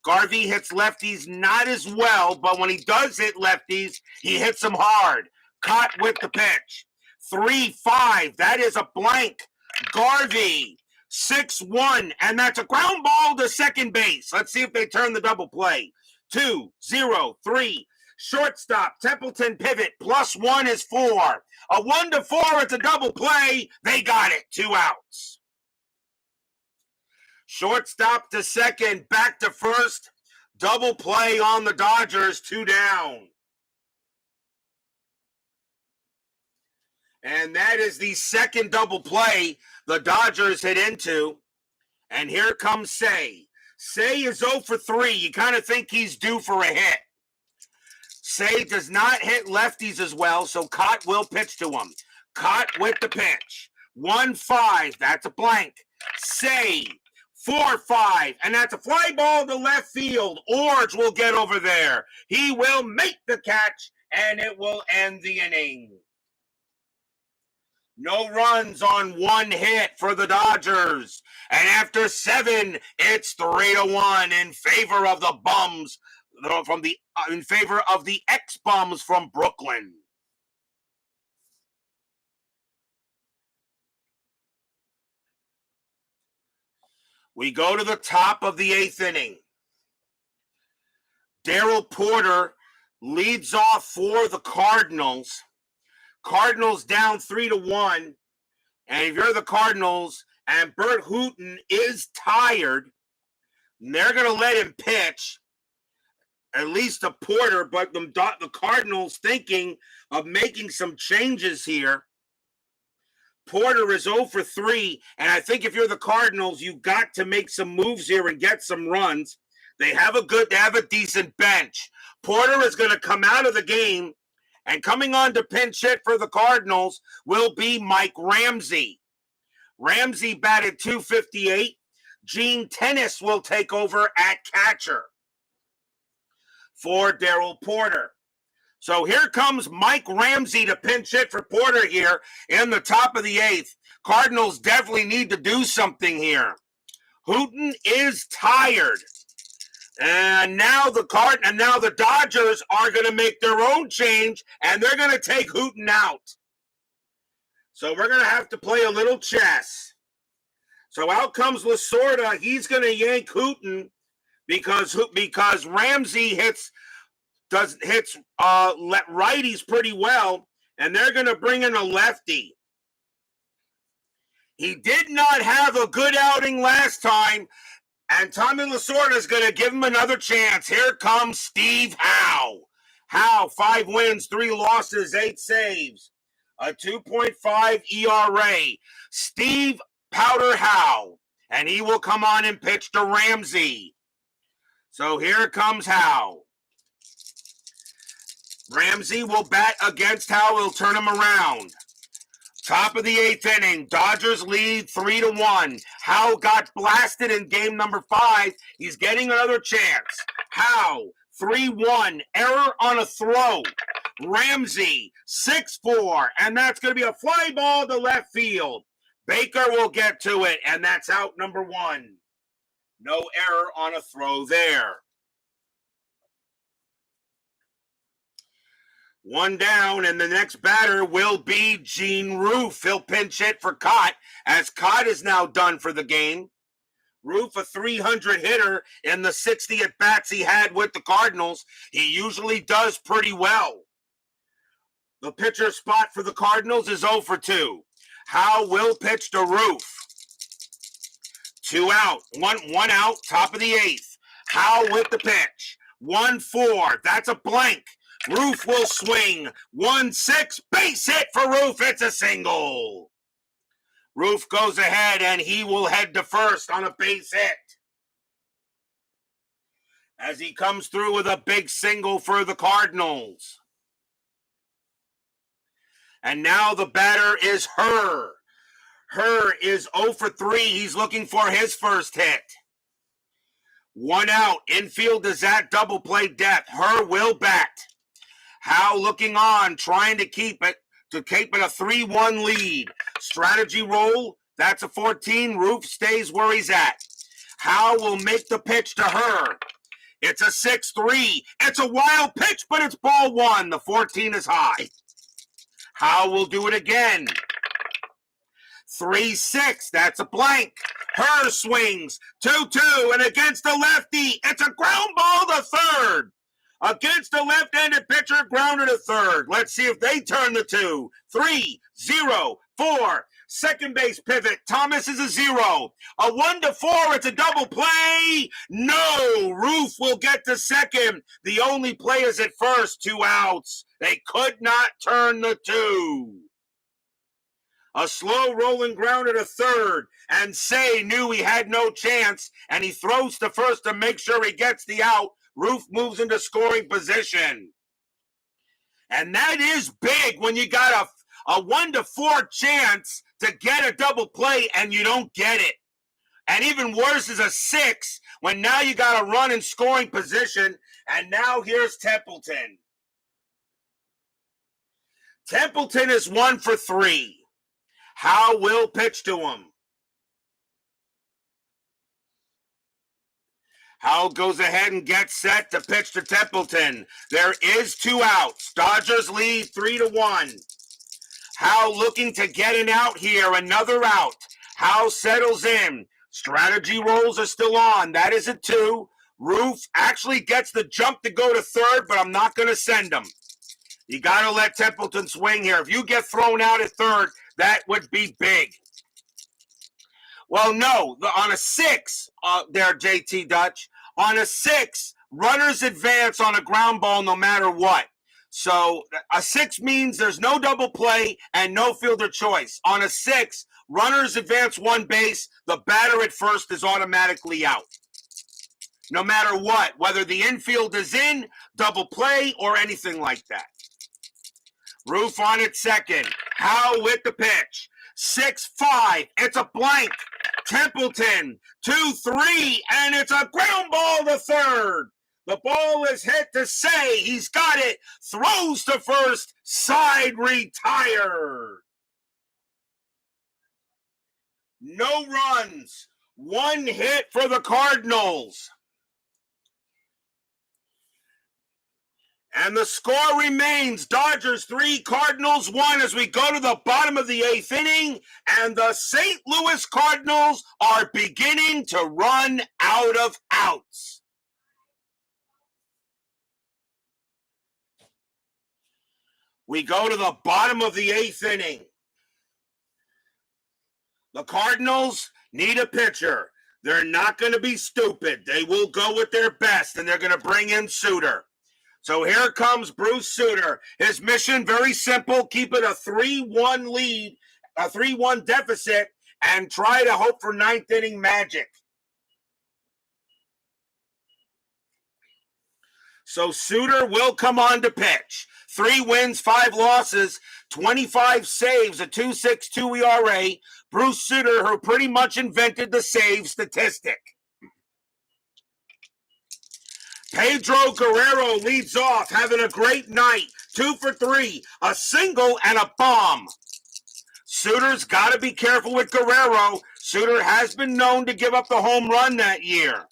Garvey hits lefties not as well, but when he does hit lefties, he hits them hard. Cott with the pitch. 3-5. That is a blank. Garvey. 6-1. And that's a ground ball to second base. Let's see if they turn the double play. 2-0-3. Shortstop. Templeton pivot. +1 is 4. A 1-4. It's a double play. They got it. 2 outs. Shortstop to second. Back to first. Double play on the Dodgers. 2 down. And that is the second double play the Dodgers hit into. And here comes Say. Say is 0 for 3. You kind of think he's due for a hit. Say does not hit lefties as well, so Cott will pitch to him. Cott with the pitch. 1-5. That's a blank. Say. 4-5. And that's a fly ball to left field. Orge will get over there. He will make the catch, and it will end the inning. No runs on 1 hit for the Dodgers. And after 7, it's 3-1 in favor of the bums in favor of the ex-bums from Brooklyn. We go to the top of the 8th inning. Darryl Porter leads off for the Cardinals. Cardinals down 3-1. And if you're the Cardinals and Bert Hooton is tired, they're going to let him pitch, at least to Porter, but the Cardinals thinking of making some changes here. Porter is 0 for 3, and I think if you're the Cardinals, you've got to make some moves here and get some runs. They have a decent bench. Porter is going to come out of the game, and coming on to pinch hit for the Cardinals will be Mike Ramsey. Ramsey batted .258. Gene Tennis will take over at catcher for Darryl Porter. So here comes Mike Ramsey to pinch hit for Porter here in the top of the 8th. Cardinals definitely need to do something here. Hooton is tired. And now the Dodgers are going to make their own change, and they're going to take Hooton out. So we're going to have to play a little chess. So out comes Lasorda. He's going to yank Hooton because Ramsey hits righties pretty well, and they're going to bring in a lefty. He did not have a good outing last time, and Tommy Lasorda is going to give him another chance. Here comes Steve Howe. Howe, 5 wins, 3 losses, 8 saves, a 2.5 ERA. Steve Powder Howe, and he will come on and pitch to Ramsey. So here comes Howe. Ramsey will bat against Howe. He'll turn him around. Top of the 8th inning. Dodgers lead 3-1. Howe got blasted in game number 5. He's getting another chance. Howe, 3-1. Error on a throw. Ramsey, 6-4. And that's going to be a fly ball to left field. Baker will get to it, and that's out number 1. No error on a throw there. 1 down, and the next batter will be Gene Roof. He'll pinch hit for Cott, as Cott is now done for the game. Roof, a 300 hitter in the 60 at-bats he had with the Cardinals. He usually does pretty well. The pitcher spot for the Cardinals is 0 for 2. Howe will pitch to Roof. 2 out. One out, top of the 8th. Howe with the pitch. 1-4. That's a blank. Roof will swing. 1-6. Base hit for Roof. It's a single. Roof goes ahead, and he will head to first on a base hit, as he comes through with a big single for the Cardinals. And now the batter is Herr. Herr is 0 for 3. He's looking for his first hit. 1 out. Infield is at double play depth. Her will bat. Howe looking on, trying to keep it a 3-1 lead. Strategy roll. That's a 14. Roof stays where he's at. Howe will make the pitch to her. It's a 6-3. It's a wild pitch, but it's ball 1. The 14 is high. Howe will do it again. 3-6. That's a blank. Her swings. 2-2. And against the lefty, it's a ground ball to third. Against the left-handed pitcher, grounded to third. Let's see if they turn the 2. 3-0. 4. Second base pivot. Thomas is a 0. A 1-4. It's a double play. No. Roof will get to second. The only play is at first. 2 outs. They could not turn the 2. A slow rolling grounder to third. And Say knew he had no chance. And he throws to first to make sure he gets the out. Roof moves into scoring position. And that is big when you got a 1-4 chance to get a double play and you don't get it. And even worse is a 6 when now you got a run in scoring position. And now here's Templeton. Templeton is 1 for 3. Howe will pitch to him. Howe goes ahead and gets set to pitch to Templeton. There is 2 outs. Dodgers lead 3-1. Howe looking to get an out here. Another out. Howe settles in. Strategy rolls are still on. That is a 2. Roof actually gets the jump to go to third, but I'm not going to send him. You got to let Templeton swing here. If you get thrown out at third, that would be big. Well, no, on a 6, there, JT Dutch. On a 6, runners advance on a ground ball no matter what. So a 6 means there's no double play and no fielder choice. On a 6, runners advance 1 base. The batter at first is automatically out. No matter what, whether the infield is in, double play, or anything like that. Roof on at second. Howe with the pitch. 6-5. It's a blank. Templeton, 2-3, and it's a ground ball to third. The ball is hit to Say. He's got it. Throws to first. Side retired. No runs. 1 hit for the Cardinals. And the score remains Dodgers 3, Cardinals 1 as we go to the bottom of the 8th inning. And the St. Louis Cardinals are beginning to run out of outs. We go to the bottom of the 8th inning. The Cardinals need a pitcher. They're not going to be stupid. They will go with their best, and they're going to bring in Suter. So here comes Bruce Suter. His mission, very simple, keep it a 3-1 lead, a 3-1 deficit, and try to hope for 9th inning magic. So Suter will come on to pitch. 3 wins, 5 losses, 25 saves, a 2.62 ERA. Bruce Suter, who pretty much invented the save statistic. Pedro Guerrero leads off, having a great night. 2 for 3, a single and a bomb. Suter's got to be careful with Guerrero. Suter has been known to give up the home run that year.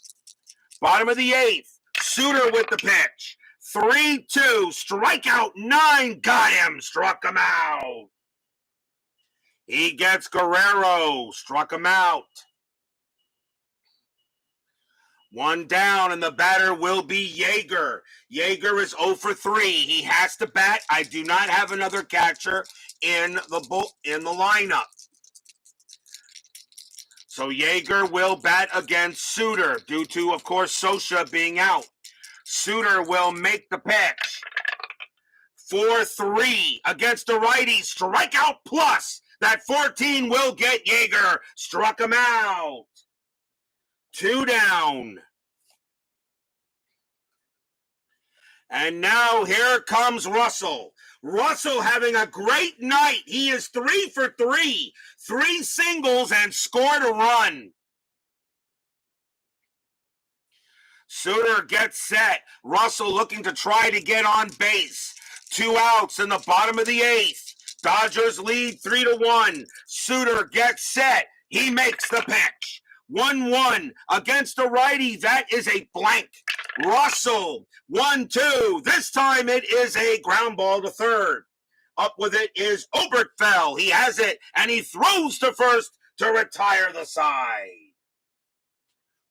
Bottom of the 8th, Suter with the pitch. 3-2, strikeout 9, got him, struck him out. He gets Guerrero, struck him out. 1 down, and the batter will be Yeager. Yeager is 0 for 3. He has to bat. I do not have another catcher in the lineup. So Yeager will bat against Suter due to, of course, Socha being out. Suter will make the pitch. 4-3 against the righty. Strikeout plus. That 14 will get Yeager. Struck him out. 2 down. And now here comes Russell. Russell having a great night. He is 3 for 3. 3 singles and scored a run. Suter gets set. Russell looking to try to get on base. 2 outs in the bottom of the 8th. Dodgers lead 3-1. Suter gets set. He makes the pitch. 1-1 against a righty. That is a blank. Russell, 1-2. This time it is a ground ball to third. Up with it is Oberkfell. He has it, and he throws to first to retire the side.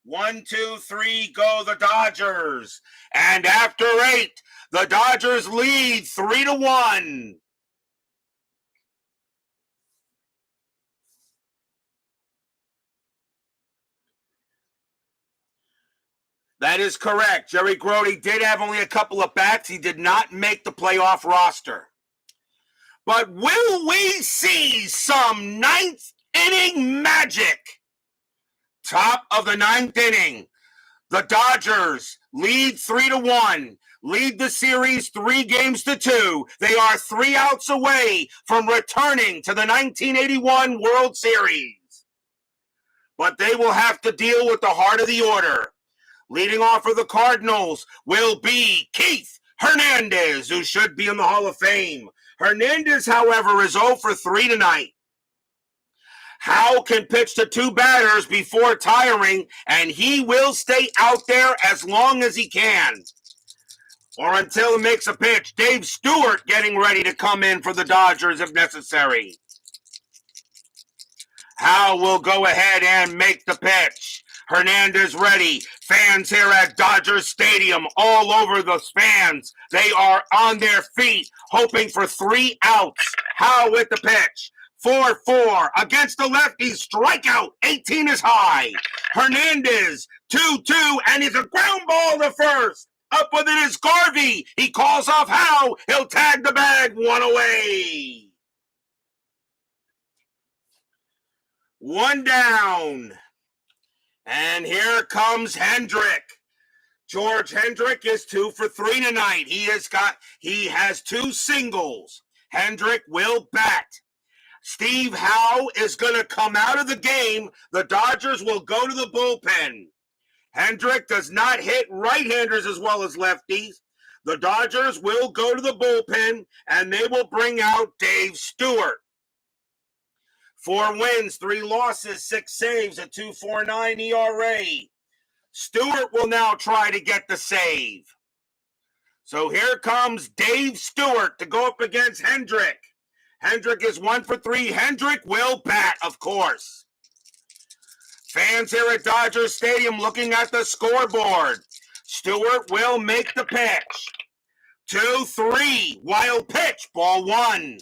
1, 2, 3, go the Dodgers. And after 8, the Dodgers lead 3-1. That is correct. Jerry Grody did have only a couple of bats. He did not make the playoff roster. But will we see some 9th inning magic? Top of the 9th inning, the Dodgers lead 3-1, lead the series 3-2. They are 3 outs away from returning to the 1981 World Series. But they will have to deal with the heart of the order. Leading off for the Cardinals will be Keith Hernandez, who should be in the Hall of Fame. Hernandez, however, is 0 for 3 tonight. Howe can pitch to 2 batters before tiring, and he will stay out there as long as he can. Or until he makes a pitch. Dave Stewart getting ready to come in for the Dodgers if necessary. Howe will go ahead and make the pitch. Hernandez ready. Fans here at Dodger Stadium, all over the fans. They are on their feet, hoping for 3 outs. Howe with the pitch. 4-4 against the lefties. Strikeout. 18 is high. Hernandez, 2-2, and it's a ground ball to first. Up with it is Garvey. He calls off Howe. He'll tag the bag. 1 away. 1 down. And here comes Hendrick. George Hendrick is 2 for 3 tonight. He has 2 singles. Hendrick will bat. Steve Howe is going to come out of the game. The Dodgers will go to the bullpen. Hendrick does not hit right-handers as well as lefties. The Dodgers will go to the bullpen, and they will bring out Dave Stewart. 4 wins, 3 losses, 6 saves, a 2.49 ERA. Stewart will now try to get the save. So here comes Dave Stewart to go up against Hendrick. Hendrick is 1 for 3. Hendrick will bat, of course. Fans here at Dodger Stadium looking at the scoreboard. Stewart will make the pitch. 2-3, wild pitch, ball 1.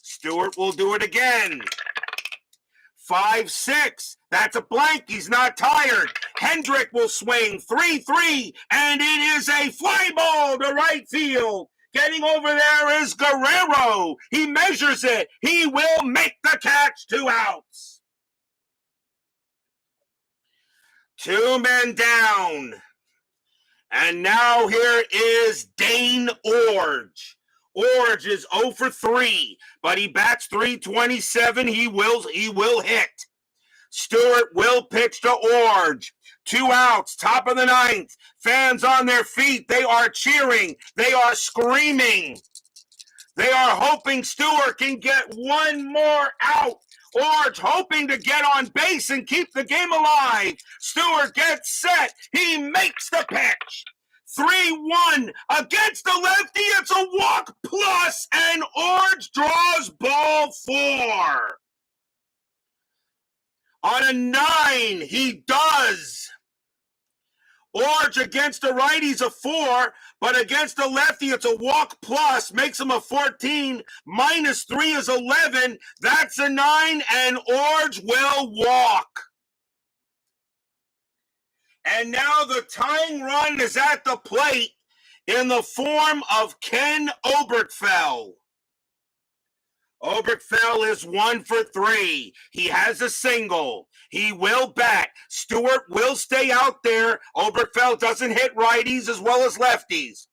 Stewart will do it again. 5-6, that's a blank. He's not tired. Hendrick will swing. 3-3, and it is a fly ball to right field. Getting over there is Guerrero. He measures it. He will make the catch. 2 outs. 2 men down. And now here is Dane Orge. Orge is 0 for 3, but he bats .327. He will hit. Stewart will pitch to Orge. 2 outs, top of the 9th. Fans on their feet. They are cheering. They are screaming. They are hoping Stewart can get 1 more out. Orge hoping to get on base and keep the game alive. Stewart gets set. He makes the pitch. 3-1 against the lefty. It's a walk plus, and Orge draws ball 4. On a 9, he does. Orge against the righty's a 4, but against the lefty, it's a walk plus, makes him a 14. -3 is 11. That's a 9, and Orge will walk. And now the tying run is at the plate in the form of Ken Oberkfell. Oberkfell is 1 for 3. He has a single. He will bat. Stewart will stay out there. Oberkfell doesn't hit righties as well as lefties.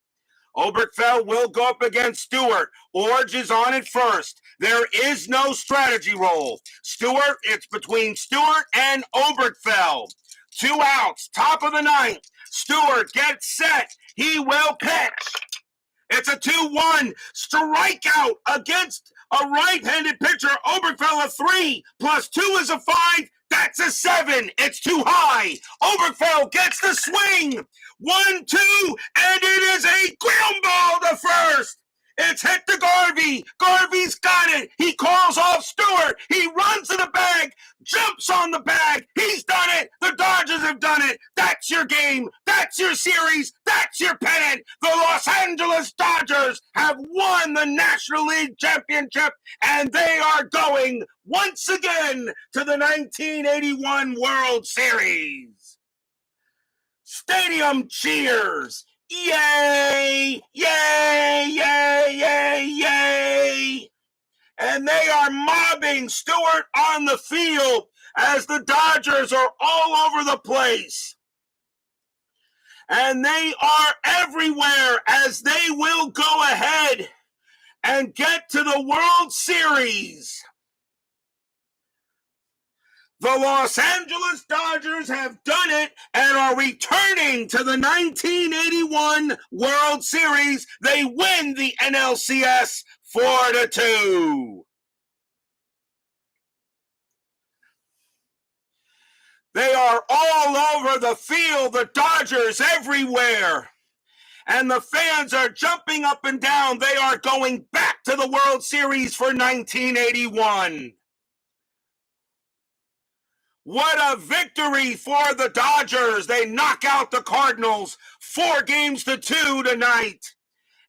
Oberkfell will go up against Stewart. Orge is on at first. There is no strategy roll. Stewart, it's between Stewart and Oberkfell. 2 outs, top of the 9th. Stewart gets set. He will pitch. It's a 2-1 strikeout against a right-handed pitcher. Obergefell a 3 plus 2 is a 5. That's a 7. It's too high. Obergefell gets the swing. 1-2, and it is a ground ball to first. It's hit to Garvey. Garvey's got it. He calls off Stewart. He runs to the bag, jumps on the bag. He's done it. The Dodgers have done it. That's your game. That's your series. That's your pennant. The Los Angeles Dodgers have won the National League Championship, and they are going once again to the 1981 World Series. Stadium cheers. Yay! Yay! Yay! Yay! Yay! And they are mobbing Stewart on the field as the Dodgers are all over the place. And they are everywhere as they will go ahead and get to the World Series. The Los Angeles Dodgers have done it and are returning to the 1981 World Series. They win the NLCS 4-2. They are all over the field, the Dodgers everywhere. And the fans are jumping up and down. They are going back to the World Series for 1981. What a victory for the Dodgers. They knock out the Cardinals 4-2 tonight.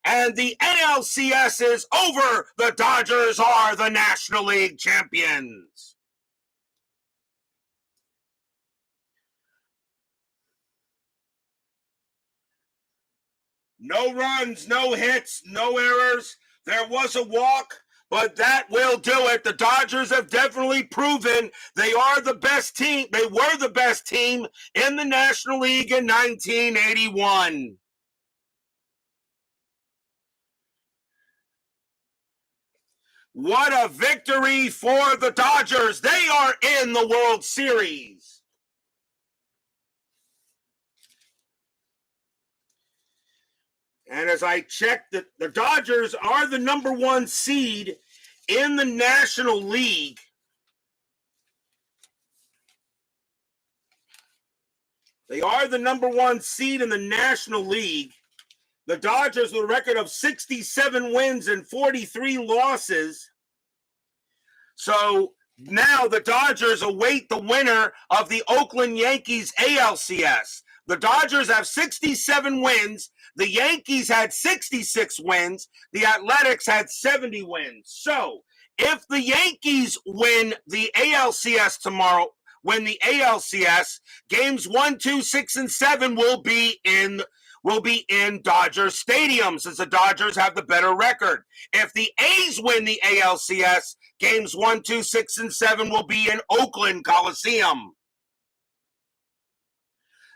And the NLCS is over. The Dodgers are the National League champions. No runs, no hits, no errors. There was a walk, but that will do it. The Dodgers have definitely proven they are the best team. They were the best team in the National League in 1981. What a victory for the Dodgers. They are in the World Series. And as I checked, the Dodgers are the number 1 seed in the National League. They are the number 1 seed in the National League. The Dodgers with a record of 67 wins and 43 losses. So now the Dodgers await the winner of the Oakland Yankees ALCS. The Dodgers have 67 wins. The Yankees had 66 wins. The Athletics had 70 wins. So if the Yankees win the ALCS tomorrow, games 1, 2, 6, and 7 will be in Dodger Stadium since the Dodgers have the better record. If the A's win the ALCS, games 1, 2, 6, and 7 will be in Oakland Coliseum.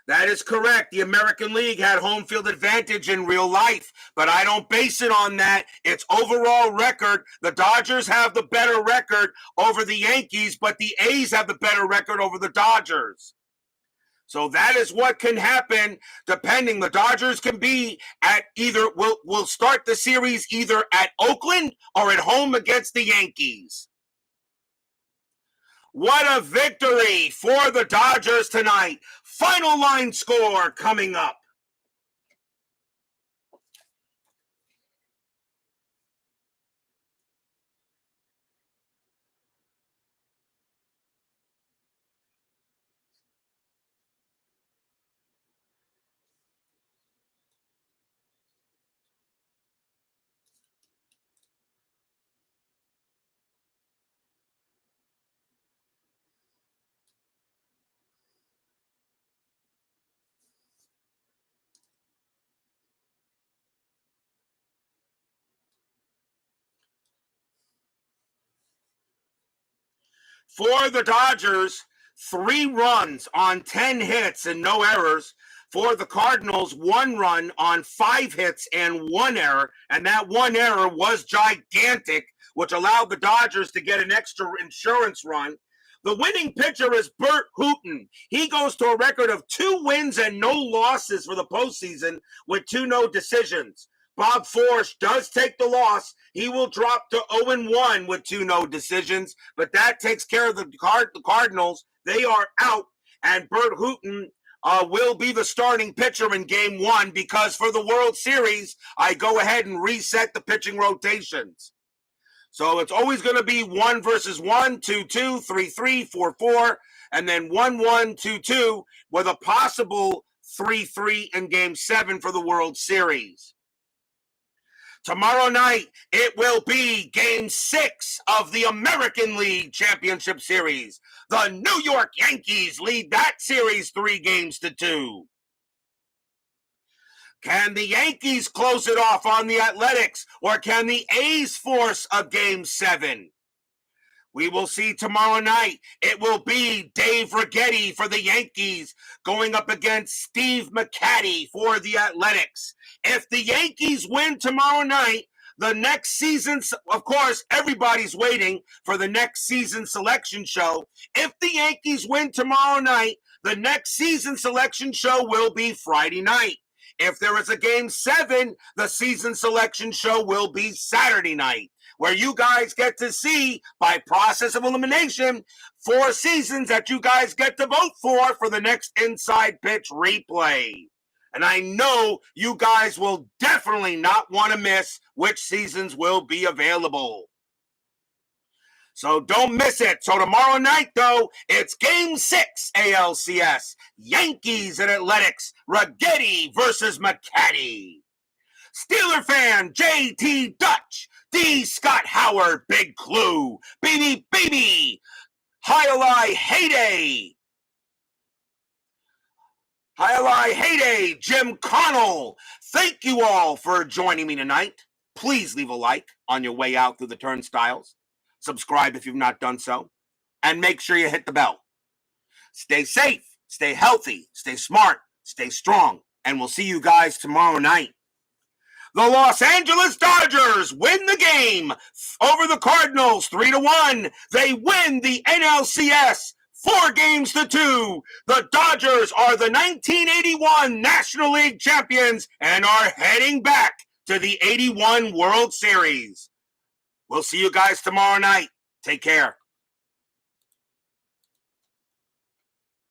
That is correct. The American League had home field advantage in real life, but I don't base it on that. It's overall record. The Dodgers have the better record over the Yankees, but the A's have the better record over the Dodgers. So that is what can happen depending. The Dodgers can be at either, will start the series either at Oakland or at home against the Yankees. What a victory for the Dodgers tonight. Final line score coming up. For the Dodgers, 3 runs on 10 hits and no errors. For the Cardinals, 1 run on 5 hits and 1 error. And that 1 error was gigantic, which allowed the Dodgers to get an extra insurance run. The winning pitcher is Bert Hooton. He goes to a record of 2 wins and no losses for the postseason with 2 no decisions. Bob Forsch does take the loss. He will drop to 0-1 with 2 no decisions, but that takes care of the Cardinals. They are out, and Bert Hooton will be the starting pitcher in Game 1 because for the World Series, I go ahead and reset the pitching rotations. So it's always going to be 1 versus 1, 2-2, 3-3, 4-4, and then 1-1, 2-2 with a possible 3-3 in Game 7 for the World Series. Tomorrow night, it will be Game 6 of the American League Championship Series. The New York Yankees lead that series 3-2. Can the Yankees close it off on the Athletics, or can the A's force a Game 7? We will see tomorrow night. It will be Dave Righetti for the Yankees going up against Steve McCatty for the Athletics. If the Yankees win tomorrow night, the next season, of course, everybody's waiting for the next season selection show. If the Yankees win tomorrow night, the next season selection show will be Friday night. If there is a Game 7, the season selection show will be Saturday night, where you guys get to see, by process of elimination, 4 seasons that you guys get to vote for the next Inside Pitch replay. And I know you guys will definitely not want to miss which seasons will be available. So don't miss it. So tomorrow night, though, it's Game 6 ALCS. Yankees and Athletics. Righetti versus McCatty. Steeler fan JT Dutch. D. Scott Howard. Big Clue. Baby. Highlight Heyday. Jim Connell. Thank you all for joining me tonight. Please leave a like on your way out through the turnstiles. Subscribe if you've not done so. And make sure you hit the bell. Stay safe, stay healthy, stay smart, stay strong. And we'll see you guys tomorrow night. The Los Angeles Dodgers win the game over the Cardinals 3-1. They win the NLCS 4-2. The Dodgers are the 1981 National League champions and are heading back to the 81 World Series. We'll see you guys tomorrow night. Take care.